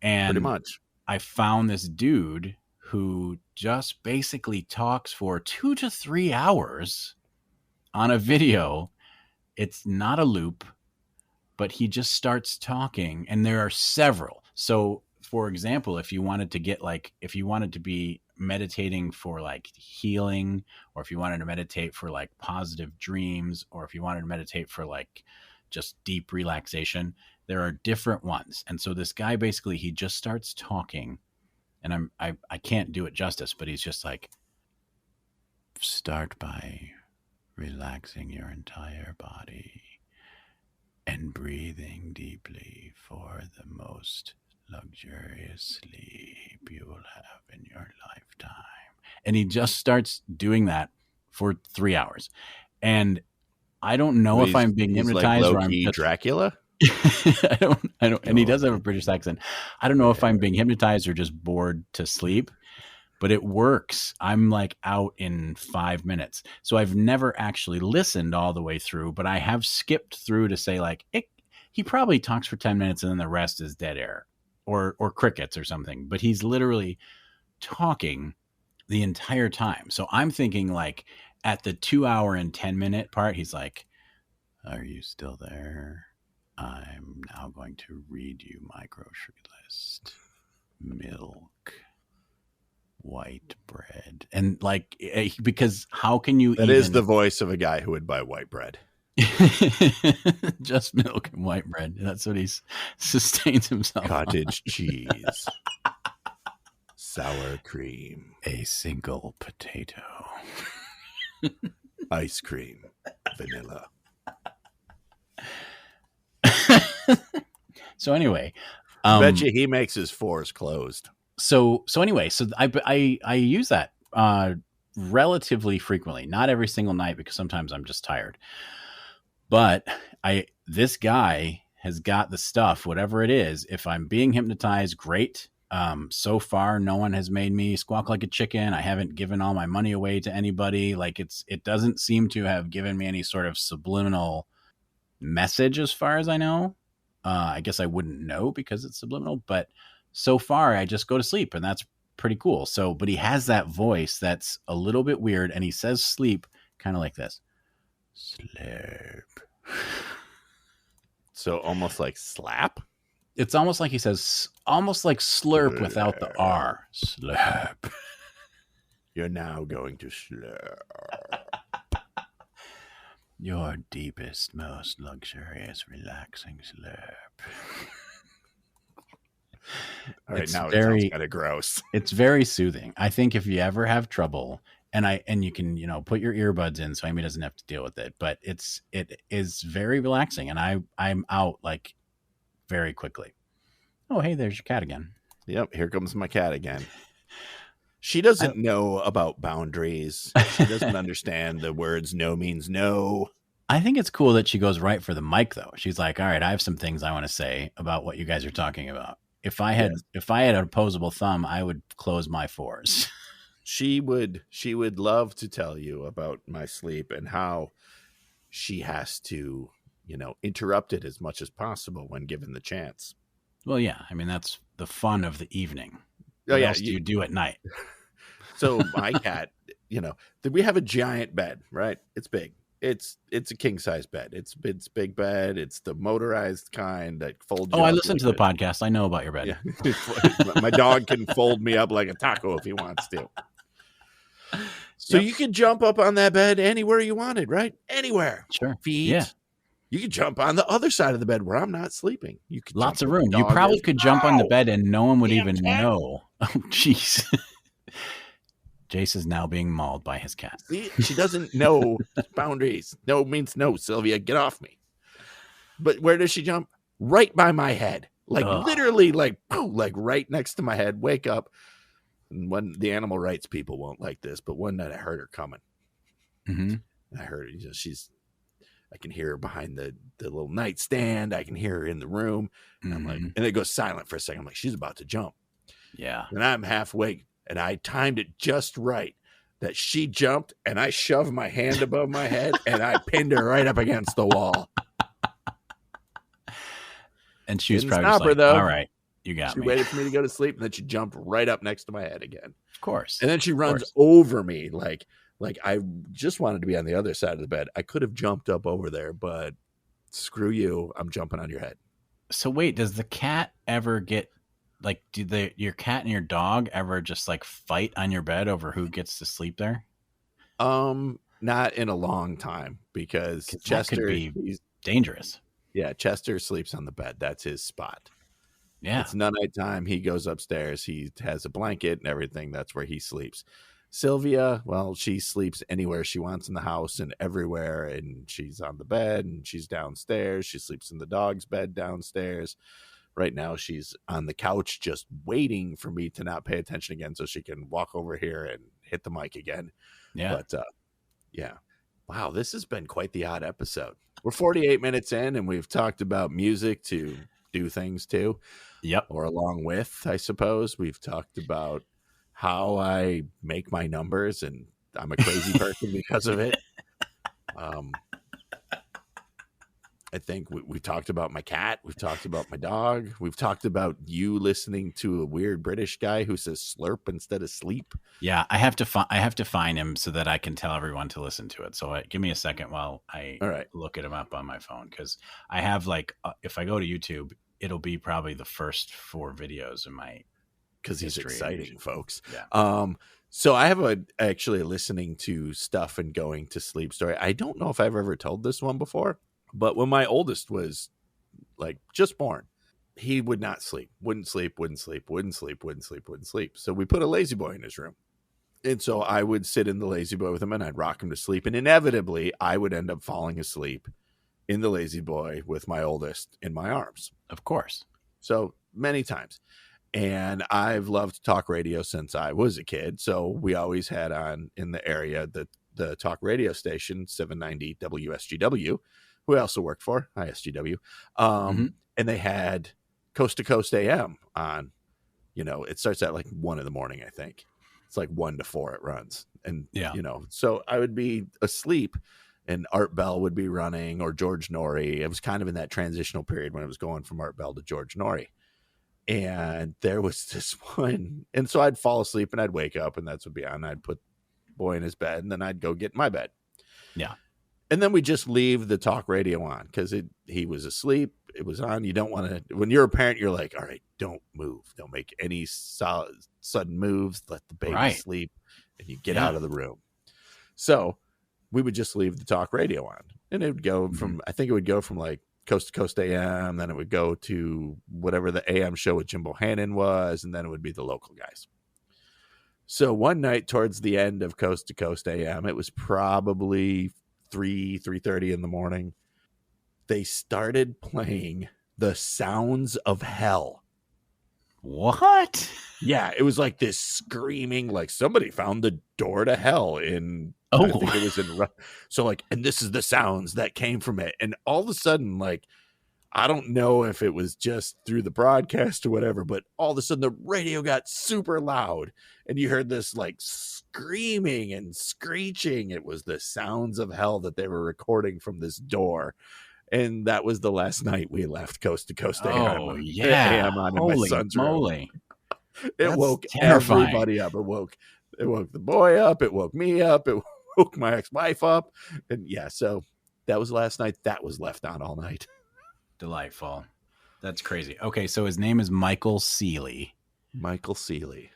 And pretty much, I found this dude who just basically talks for 2 to 3 hours on a video. It's not a loop, but he just starts talking, and there are several. So, for example, if you wanted to be meditating for like healing, or if you wanted to meditate for like positive dreams, or if you wanted to meditate for like just deep relaxation, there are different ones. And so this guy basically, he just starts talking, and I can't do it justice, but he's just like, start by relaxing your entire body and breathing deeply for the most luxurious sleep you will have in your lifetime. And he just starts doing that for 3 hours. And I don't know if I'm being hypnotized, like or I'm just Dracula. I don't, and he does have a British accent. I don't know if I'm being hypnotized or just bored to sleep, but it works. I'm like out in 5 minutes. So I've never actually listened all the way through, but I have skipped through to say like, he probably talks for 10 minutes and then the rest is dead air or crickets or something, but he's literally talking the entire time. So I'm thinking like at the 2 hour and 10 minute part, he's like, are you still there? I'm now going to read you my grocery list. Milk, white bread. And like, because how can you That is the voice of a guy who would buy white bread. Just milk and white bread. That's what he sustains himself Cottage cheese. Sour cream. A single potato. Ice cream. Vanilla. So anyway, I bet you he makes his fours closed. So anyway, so I use that relatively frequently, not every single night, because sometimes I'm just tired. But this guy has got the stuff, whatever it is. If I'm being hypnotized, great. So far, no one has made me squawk like a chicken. I haven't given all my money away to anybody. Like it doesn't seem to have given me any sort of subliminal message as far as I know. I guess I wouldn't know because it's subliminal, but so far I just go to sleep and that's pretty cool. So, but he has that voice that's a little bit weird and he says sleep kind of like this. Sleep. So almost like slap. It's almost like he says, almost like slurp without the R. Slurp. You're now going to slurp. Your deepest, most luxurious, relaxing slurp. All right, It's now very, it sounds kind of gross. It's very soothing. I think if you ever have trouble, and you can, put your earbuds in so Amy doesn't have to deal with it, but it is very relaxing, and I'm out like very quickly. Oh, hey, there's your cat again. Yep, here comes my cat again. She doesn't know about boundaries. She doesn't understand the words no means no. I think it's cool that she goes right for the mic, though. She's like, all right, I have some things I want to say about what you guys are talking about. If I had an opposable thumb, I would close my fours. She would love to tell you about my sleep and how she has to, interrupt it as much as possible when given the chance. Well, yeah. I mean, that's the fun of the evening. What else do you do at night? So my cat, we have a giant bed, right? It's big. It's a king size bed. It's big bed. It's the motorized kind that folds. Oh, I listened to the podcast. I know about your bed. Yeah. My dog can fold me up like a taco if he wants to. So you could jump up on that bed anywhere you wanted, right? Anywhere. Sure. Feet. Yeah. You could jump on the other side of the bed where I'm not sleeping. You could lots of room. You probably could jump on the bed and no one would even know. Oh, jeez. Jayce is now being mauled by his cat. See, she doesn't know boundaries. No means no, Sylvia. Get off me. But where does she jump? Right by my head. Like literally like right next to my head. Wake up. And when the animal rights people won't like this, but one night I heard her coming. Mm-hmm. I heard I can hear her behind the little nightstand. I can hear her in the room. And I'm like, and it goes silent for a second. I'm like, she's about to jump. Yeah. And I'm half awake. And I timed it just right that she jumped and I shoved my hand above my head and I pinned her right up against the wall. And she was probably just like, all right, you got me. She waited for me to go to sleep and then she jumped right up next to my head again. Of course. And then she runs over me like I just wanted to be on the other side of the bed. I could have jumped up over there, but screw you. I'm jumping on your head. So wait, does the cat ever get like, your cat and your dog ever just like fight on your bed over who gets to sleep there? Not in a long time because Chester could be dangerous. Yeah. Chester sleeps on the bed. That's his spot. Yeah. It's night time. He goes upstairs. He has a blanket and everything. That's where he sleeps. Sylvia, well, she sleeps anywhere she wants in the house and everywhere. And she's on the bed and she's downstairs. She sleeps in the dog's bed downstairs. Right now, she's on the couch just waiting for me to not pay attention again so she can walk over here and hit the mic again. Yeah. But, yeah. Wow, this has been quite the odd episode. We're 48 minutes in, and we've talked about music to do things to. Yep. Or along with, I suppose. We've talked about how I make my numbers, and I'm a crazy person because of it. I think we've talked about my cat. We've talked about my dog. We've talked about you listening to a weird British guy who says slurp instead of sleep. Yeah, I have to find him so that I can tell everyone to listen to it. So give me a second while I look at him up on my phone, because I have if I go to YouTube, it'll be probably the first 4 videos in my because he's exciting, folks. Yeah. So I have actually listening to stuff and going to sleep story. I don't know if I've ever told this one before. But when my oldest was like just born, he would not sleep, wouldn't sleep. So we put a lazy boy in his room. And so I would sit in the lazy boy with him and I'd rock him to sleep. And inevitably I would end up falling asleep in the lazy boy with my oldest in my arms. Of course. So many times. And I've loved talk radio since I was a kid. So we always had on in the area the talk radio station, 790 WSGW. Who I also worked for, ISGW. And they had Coast to Coast AM on, it starts at like 1 a.m, I think. It's like 1 to 4 it runs. And, Yeah. So I would be asleep and Art Bell would be running, or George Norrie. It was kind of in that transitional period when it was going from Art Bell to George Norrie. And there was this one. And so I'd fall asleep and I'd wake up and that's would be on. I'd put boy in his bed and then I'd go get in my bed. Yeah. And then we just leave the talk radio on because he was asleep. It was on. You don't want to, when you're a parent, you're like, all right, don't move. Don't make any sudden moves. Let the baby sleep and you get out of the room. So we would just leave the talk radio on and it would go from, I think it would go from like Coast to Coast AM. Then it would go to whatever the AM show with Jim Bohannon was. And then it would be the local guys. So one night towards the end of Coast to Coast AM, it was probably 3:30 in the morning. They started playing The Sounds of Hell. What? Yeah, it was like this screaming, like somebody found the door to hell in. Oh, I think it was in. So like, and this is the sounds that came from it, and all of a sudden, like, I don't know if it was just through the broadcast or whatever, but all of a sudden the radio got super loud, and you heard this like screaming and screeching. It was the sounds of hell that they were recording from this door. And that was the last night we left Coast to Coast AM. Oh, yeah. AM on in Holy my son's moly. room. It woke terrifying. Everybody up. It woke the boy up. It woke me up. It woke my ex-wife up. And yeah, so that was last night. That was left on all night. Delightful. That's crazy. Okay, so his name is Michael Seeley. Michael Seeley.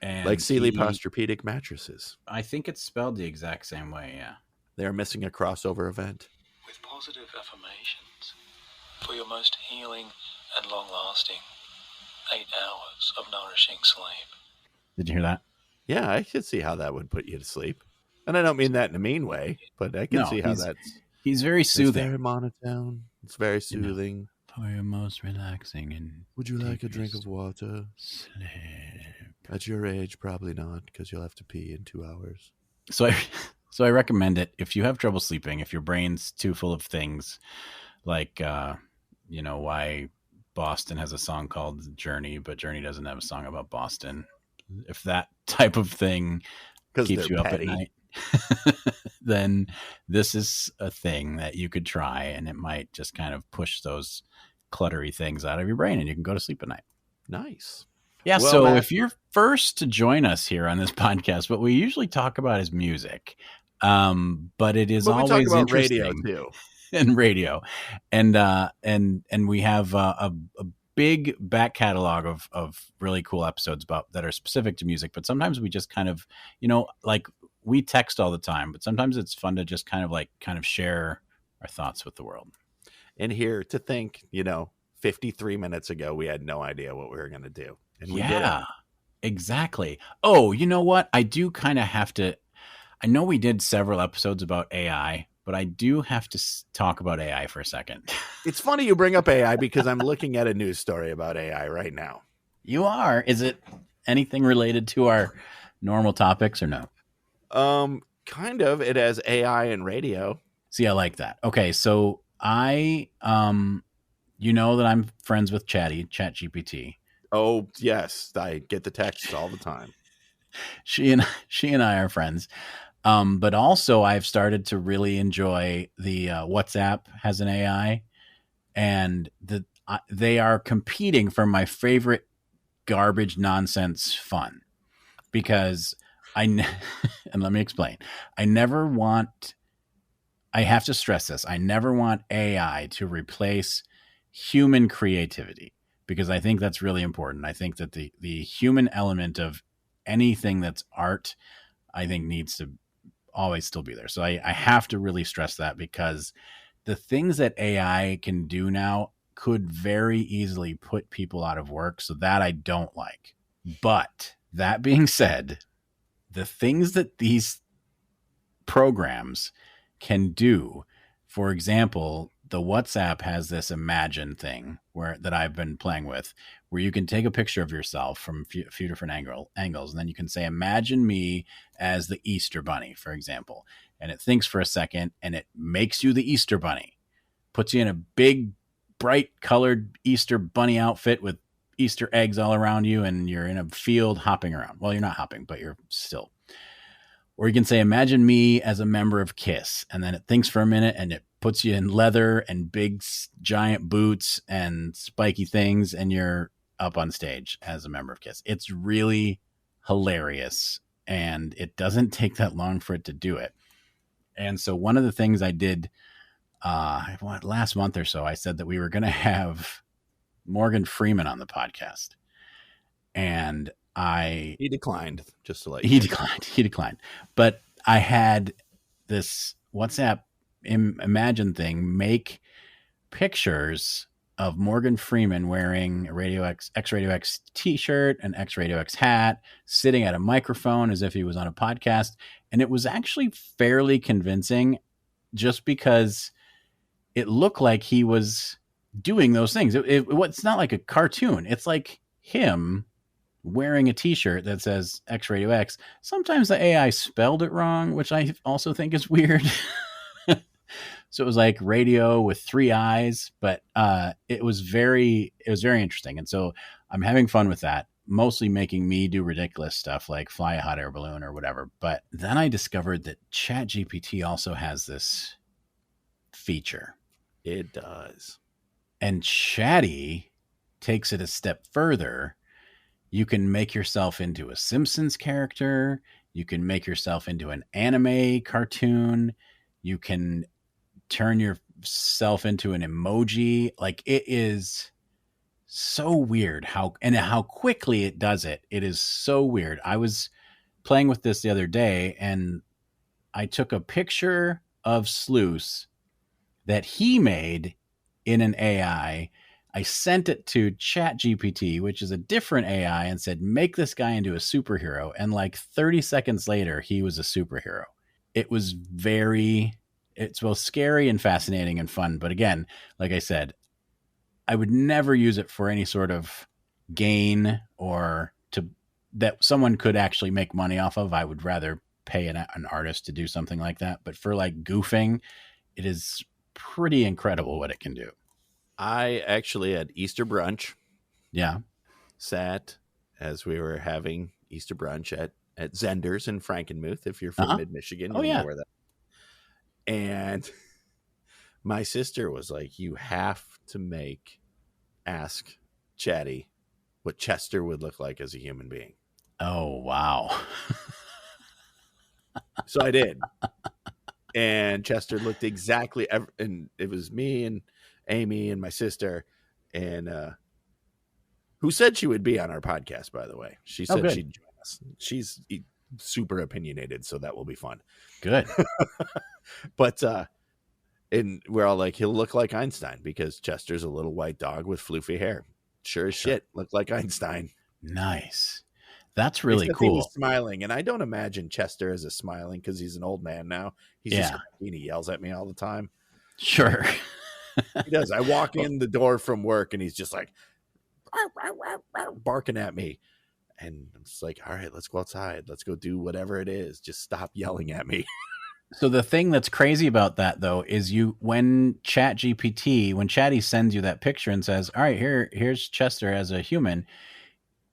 And like Seeley Posturepedic mattresses. I think it's spelled the exact same way, yeah. They're missing a crossover event. With positive affirmations for your most healing and long-lasting 8 hours of nourishing sleep. Did you hear that? Yeah, I could see how that would put you to sleep. And I don't mean that in a mean way, but I can see how that's... He's very soothing. It's very monotone. It's very soothing. For your most relaxing and... Would you like a drink of water? Sleep. At your age, probably not, because you'll have to pee in 2 hours. So I recommend it if you have trouble sleeping, if your brain's too full of things, like, why Boston has a song called Journey, but Journey doesn't have a song about Boston. If that type of thing keeps you up at night, then this is a thing that you could try, and it might just kind of push those cluttery things out of your brain, and you can go to sleep at night. Nice. Yeah, well, so Matt, if you're first to join us here on this podcast, what we usually talk about is music, but it is always we talk about interesting. Radio too. And radio, and we have a big back catalog of really cool episodes that are specific to music. But sometimes we just kind of, like we text all the time, but sometimes it's fun to just kind of share our thoughts with the world. And here to think, 53 minutes ago, we had no idea what we were going to do. And we did it. Exactly. Oh, you know what? I do kind of have to, I know we did several episodes about AI, but I do have to talk about AI for a second. It's funny you bring up AI because I'm looking at a news story about AI right now. You are? Is it anything related to our normal topics or no? Kind of. It has AI and radio. See, I like that. Okay, so I, you know that I'm friends with ChatGPT. Oh, yes. I get the texts all the time. She and I are friends. But also I've started to really enjoy the WhatsApp has an AI, and they are competing for my favorite garbage nonsense fun, because and let me explain. I have to stress this. I never want AI to replace human creativity, because I think that's really important. I think that the human element of anything that's art, I think, needs to always still be there. So I have to really stress that, because the things that AI can do now could very easily put people out of work. So that I don't like. But that being said, the things that these programs can do, for example, the WhatsApp has this Imagine thing that I've been playing with, where you can take a picture of yourself from a few different angles, and then you can say, imagine me as the Easter Bunny, for example. And it thinks for a second, and it makes you the Easter Bunny, puts you in a big bright colored Easter bunny outfit with Easter eggs all around you, and you're in a field hopping around. Well, you're not hopping, but you're still. Or you can say, imagine me as a member of KISS. And then it thinks for a minute and it puts you in leather and big giant boots and spiky things. And you're up on stage as a member of KISS. It's really hilarious. And it doesn't take that long for it to do it. And so one of the things I did last month or so, I said that we were going to have Morgan Freeman on the podcast. And he declined, just to let you know. He declined. But I had this WhatsApp Imagine thing make pictures of Morgan Freeman wearing a XRadioX t-shirt, an XRadioX hat, sitting at a microphone as if he was on a podcast. And it was actually fairly convincing just because it looked like he was doing those things. It's not like a cartoon. It's like him wearing a t-shirt that says XRadioX. Sometimes the AI spelled it wrong, which I also think is weird. So it was like radio with 3 eyes, but it was very interesting. And so I'm having fun with that, mostly making me do ridiculous stuff like fly a hot air balloon or whatever. But then I discovered that ChatGPT also has this feature. It does. And Chatty takes it a step further. You can make yourself into a Simpsons character. You can make yourself into an anime cartoon. You can turn yourself into an emoji. Like, it is so weird how quickly it does it. It is so weird. I was playing with this the other day and I took a picture of Sluice that he made in an AI. I sent it to ChatGPT, which is a different AI, and said, make this guy into a superhero. And like 30 seconds later, he was a superhero. It was it's both scary and fascinating and fun. But again, like I said, I would never use it for any sort of gain or that someone could actually make money off of. I would rather pay an artist to do something like that. But for like goofing, it is pretty incredible what it can do. I actually had Easter brunch. Yeah. Sat as we were having Easter brunch at Zender's in Frankenmuth. If you're from mid-Michigan, you know where that. And my sister was like, you have to ask Chatty what Chester would look like as a human being. Oh, wow. So I did. And Chester looked exactly, and it was me and Amy and my sister, and who said she would be on our podcast, by the way. She said she'd join us. She's super opinionated, so that will be fun. Good. But and we're all like, he'll look like Einstein because Chester's a little white dog with floofy hair. Sure as shit, look like Einstein. Nice. That's really cool. He was smiling, and I don't imagine Chester as a smiling because he's an old man now. He's just cranky and he yells at me all the time. Sure. He does. I walk in the door from work and he's just like barking at me. And I'm just like, all right, let's go outside. Let's go do whatever it is. Just stop yelling at me. So the thing that's crazy about that, though, is when Chatty sends you that picture and says, all right, here's Chester as a human.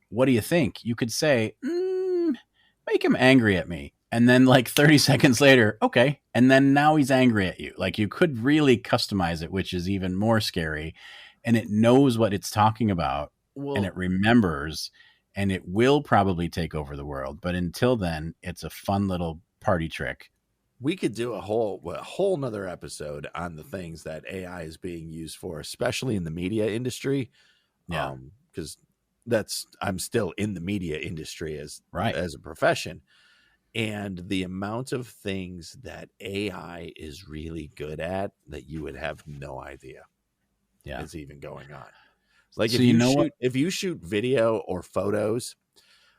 What do you think? You could say, make him angry at me. And then like 30 seconds later, okay. And then now he's angry at you. Like, you could really customize it, which is even more scary. And it knows what it's talking about and it remembers, and it will probably take over the world. But until then, it's a fun little party trick. We could do a whole nother episode on the things that AI is being used for, especially in the media industry. Yeah. Because I'm still in the media industry as a profession. And the amount of things that AI is really good at that you would have no idea is even going on. Like, so if you shoot video or photos,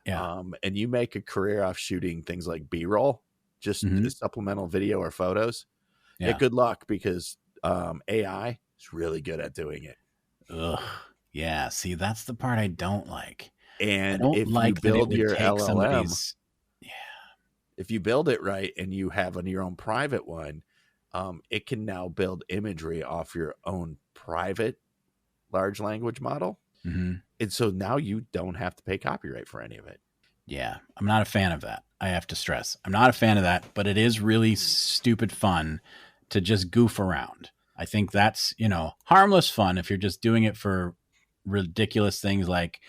and you make a career off shooting things like B-roll, just supplemental video or photos, good luck, because AI is really good at doing it. Ugh. Yeah. See, that's the part I don't like. And if you build your LLM, if you build it right and you have your own private one, it can now build imagery off your own private large language model. Mm-hmm. And so now you don't have to pay copyright for any of it. Yeah, I'm not a fan of that. I have to stress. I'm not a fan of that, but it is really stupid fun to just goof around. I think that's, harmless fun if you're just doing it for ridiculous things like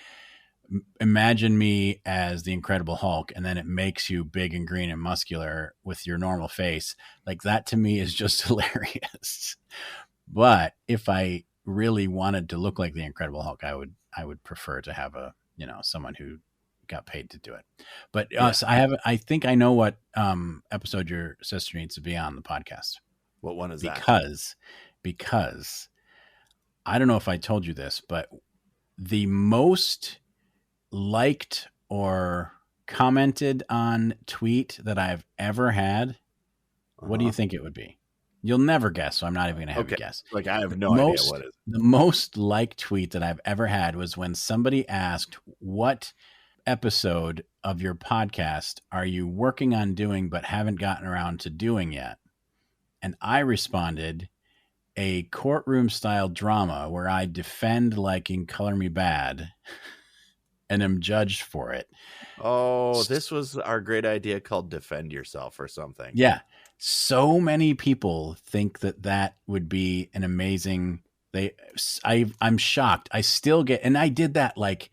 imagine me as the Incredible Hulk, and then it makes you big and green and muscular with your normal face. Like that to me is just hilarious. But if I really wanted to look like the Incredible Hulk, I would prefer to have someone who got paid to do it. But I think I know what episode your sister needs to be on the podcast. What one is that? Because I don't know if I told you this, but the most liked or commented on tweet that I've ever had, what do you think it would be? You'll never guess, so I'm not even going to have you guess. Like, I have no idea what it is. The most liked tweet that I've ever had was when somebody asked, what episode of your podcast are you working on doing but haven't gotten around to doing yet? And I responded, a courtroom style drama where I defend liking Color Me Bad and am judged for it. Oh, this was our great idea called Defend Yourself or something. Yeah. So many people think that would be an amazing, I'm shocked. I still get, and I did that like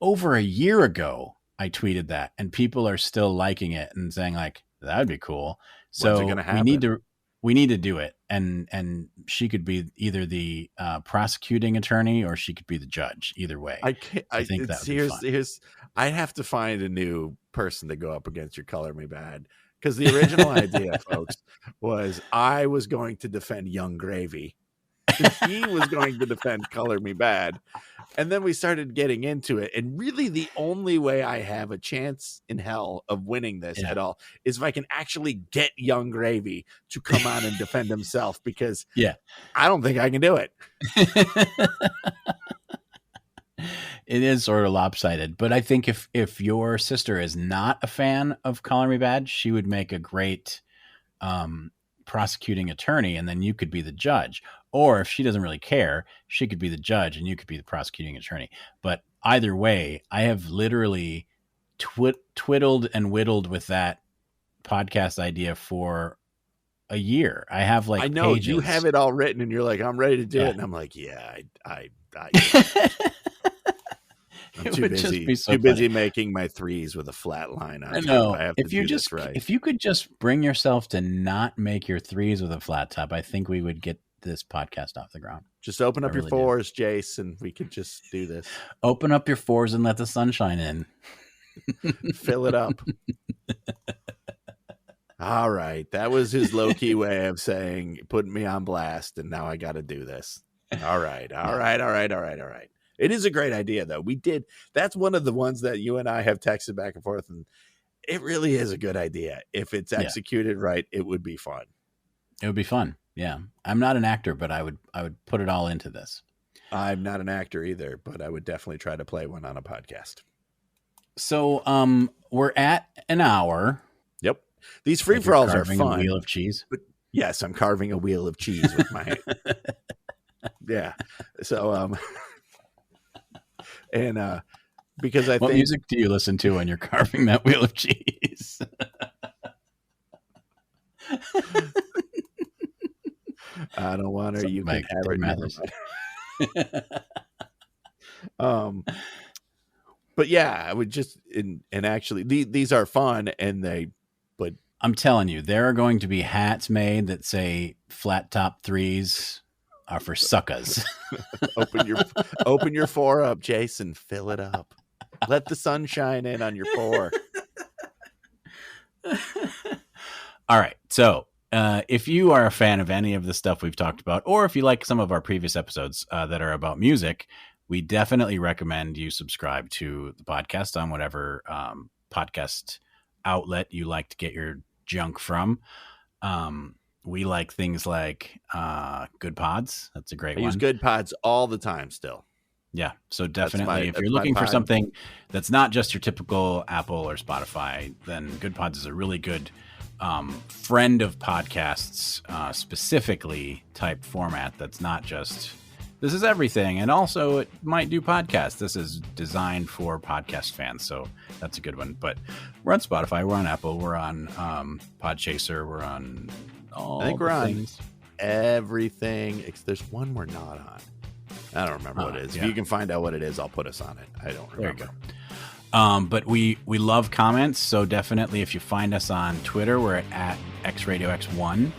over a year ago. I tweeted that and people are still liking it and saying like, that would be cool. So When's it gonna happen? we need to do it. And she could be either the prosecuting attorney or she could be the judge. Either way. I think that would be fun. I have to find a new person to go up against your Color Me Bad. Because the original idea, folks, was I was going to defend Young Gravy. He was going to defend Color Me Bad. And then we started getting into it. And really the only way I have a chance in hell of winning this at all is if I can actually get Young Gravy to come on and defend himself. Because I don't think I can do it. It is sort of lopsided, but I think if your sister is not a fan of Color Me Bad, she would make a great prosecuting attorney, and then you could be the judge. Or if she doesn't really care, she could be the judge, and you could be the prosecuting attorney. But either way, I have literally twiddled and whittled with that podcast idea for a year. I have like I know pages. You have it all written, and you're like, I'm ready to do it, and I'm like, I I'm too busy making my threes with a flat line on. I know. I have if to you do just this right. If you could just bring yourself to not make your threes with a flat top, I think we would get this podcast off the ground. Just open up your fours, Jayce, and we could just do this. Open up your fours and let the sunshine in. Fill it up. All right. That was his low-key way of saying, putting me on blast, and now I got to do this. All right. It is a great idea, though. That's one of the ones that you and I have texted back and forth, and it really is a good idea. If it's executed right, it would be fun. It would be fun. Yeah. I'm not an actor, but I would put it all into this. I'm not an actor either, but I would definitely try to play one on a podcast. So we're at an hour. Yep. These free-for-alls are fun. A wheel of cheese? But yes, I'm carving a wheel of cheese with my hand. Yeah. So and because what music do you listen to when you're carving that wheel of cheese? I don't want her. You can have it. But yeah, I would just and actually these are fun but I'm telling you, there are going to be hats made that say flat top threes are for suckers. Open your four up, Jayce, and fill it up. Let the sun shine in on your four. All right. So if you are a fan of any of the stuff we've talked about, or if you like some of our previous episodes that are about music, we definitely recommend you subscribe to the podcast on whatever podcast outlet you like to get your junk from. We like things like Good Pods. That's a great one. I use Good Pods all the time still. Yeah. So definitely, if you're looking for something that's not just your typical Apple or Spotify, then Good Pods is a really good friend of podcasts, specifically type format that's not just This is everything. And also, it might do podcasts. This is designed for podcast fans, so that's a good one. But we're on Spotify, we're on Apple, we're on Podchaser, we're on all I think the we're things. on everything. There's one we're not on. I don't remember what it is. Yeah. If you can find out what it is, I'll put us on it. I don't remember. There you go. But we love comments, so definitely if you find us on Twitter, we're at XRadioX1.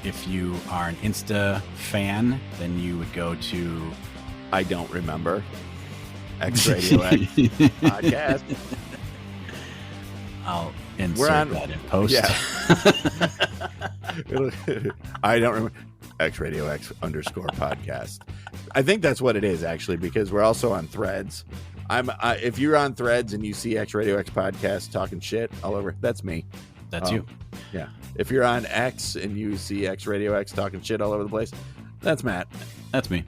If you are an Insta fan, then you would go to... I don't remember. XRadioX podcast. I'll insert that in post. Yeah. I don't remember. XRadioX _ podcast. I think that's what it is, actually, because we're also on Threads. If you're on Threads and you see XRadioX podcast talking shit all over, that's me. That's you. Yeah. If you're on X and you see XRadioX talking shit all over the place, that's Matt. That's me.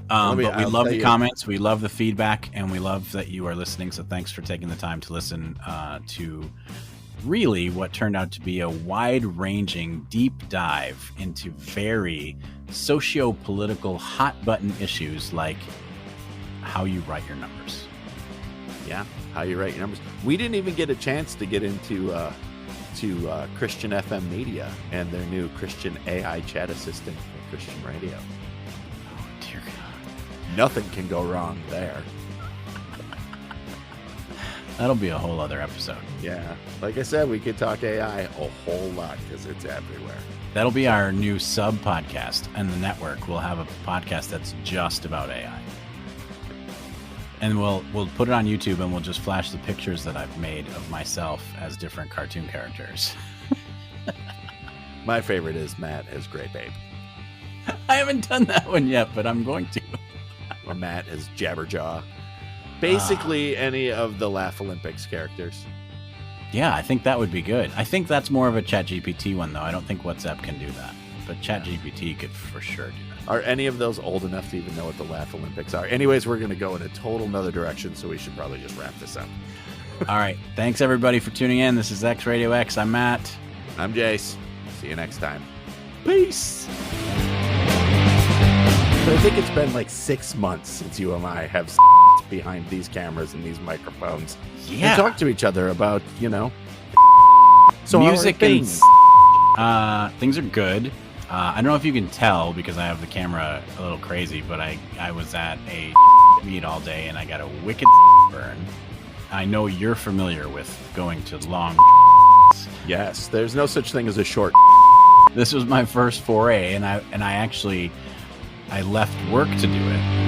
But we love the comments, we love the feedback, and we love that you are listening. So thanks for taking the time to listen to really what turned out to be a wide-ranging deep dive into very socio-political hot-button issues like how you write your numbers. Yeah, how you write your numbers. We didn't even get a chance to get into Christian FM Media and their new Christian AI chat assistant for Christian radio. Oh, dear God. Nothing can go wrong there. That'll be a whole other episode. Yeah. Like I said, we could talk AI a whole lot because it's everywhere. That'll be our new sub-podcast, and the network will have a podcast that's just about AI. And we'll put it on YouTube, and we'll just flash the pictures that I've made of myself as different cartoon characters. My favorite is Matt as Grey Babe. I haven't done that one yet, but I'm going to. Or Matt as Jabberjaw. Basically, any of the Laugh Olympics characters. Yeah, I think that would be good. I think that's more of a ChatGPT one, though. I don't think WhatsApp can do that. But ChatGPT could for sure do that. Are any of those old enough to even know what the Laugh Olympics are? Anyways, we're going to go in a total nother direction, so we should probably just wrap this up. All right. Thanks, everybody, for tuning in. This is XRadioX. I'm Matt. I'm Jayce. See you next time. Peace. But I think it's been like 6 months since you and I have behind these cameras and these microphones. Yeah. And talk to each other about, so music and things. Things are good. I don't know if you can tell because I have the camera a little crazy, but I was at a meet all day and I got a wicked burn. I know you're familiar with going to long. Yes, there's no such thing as a short. This was my first foray, and I left work to do it.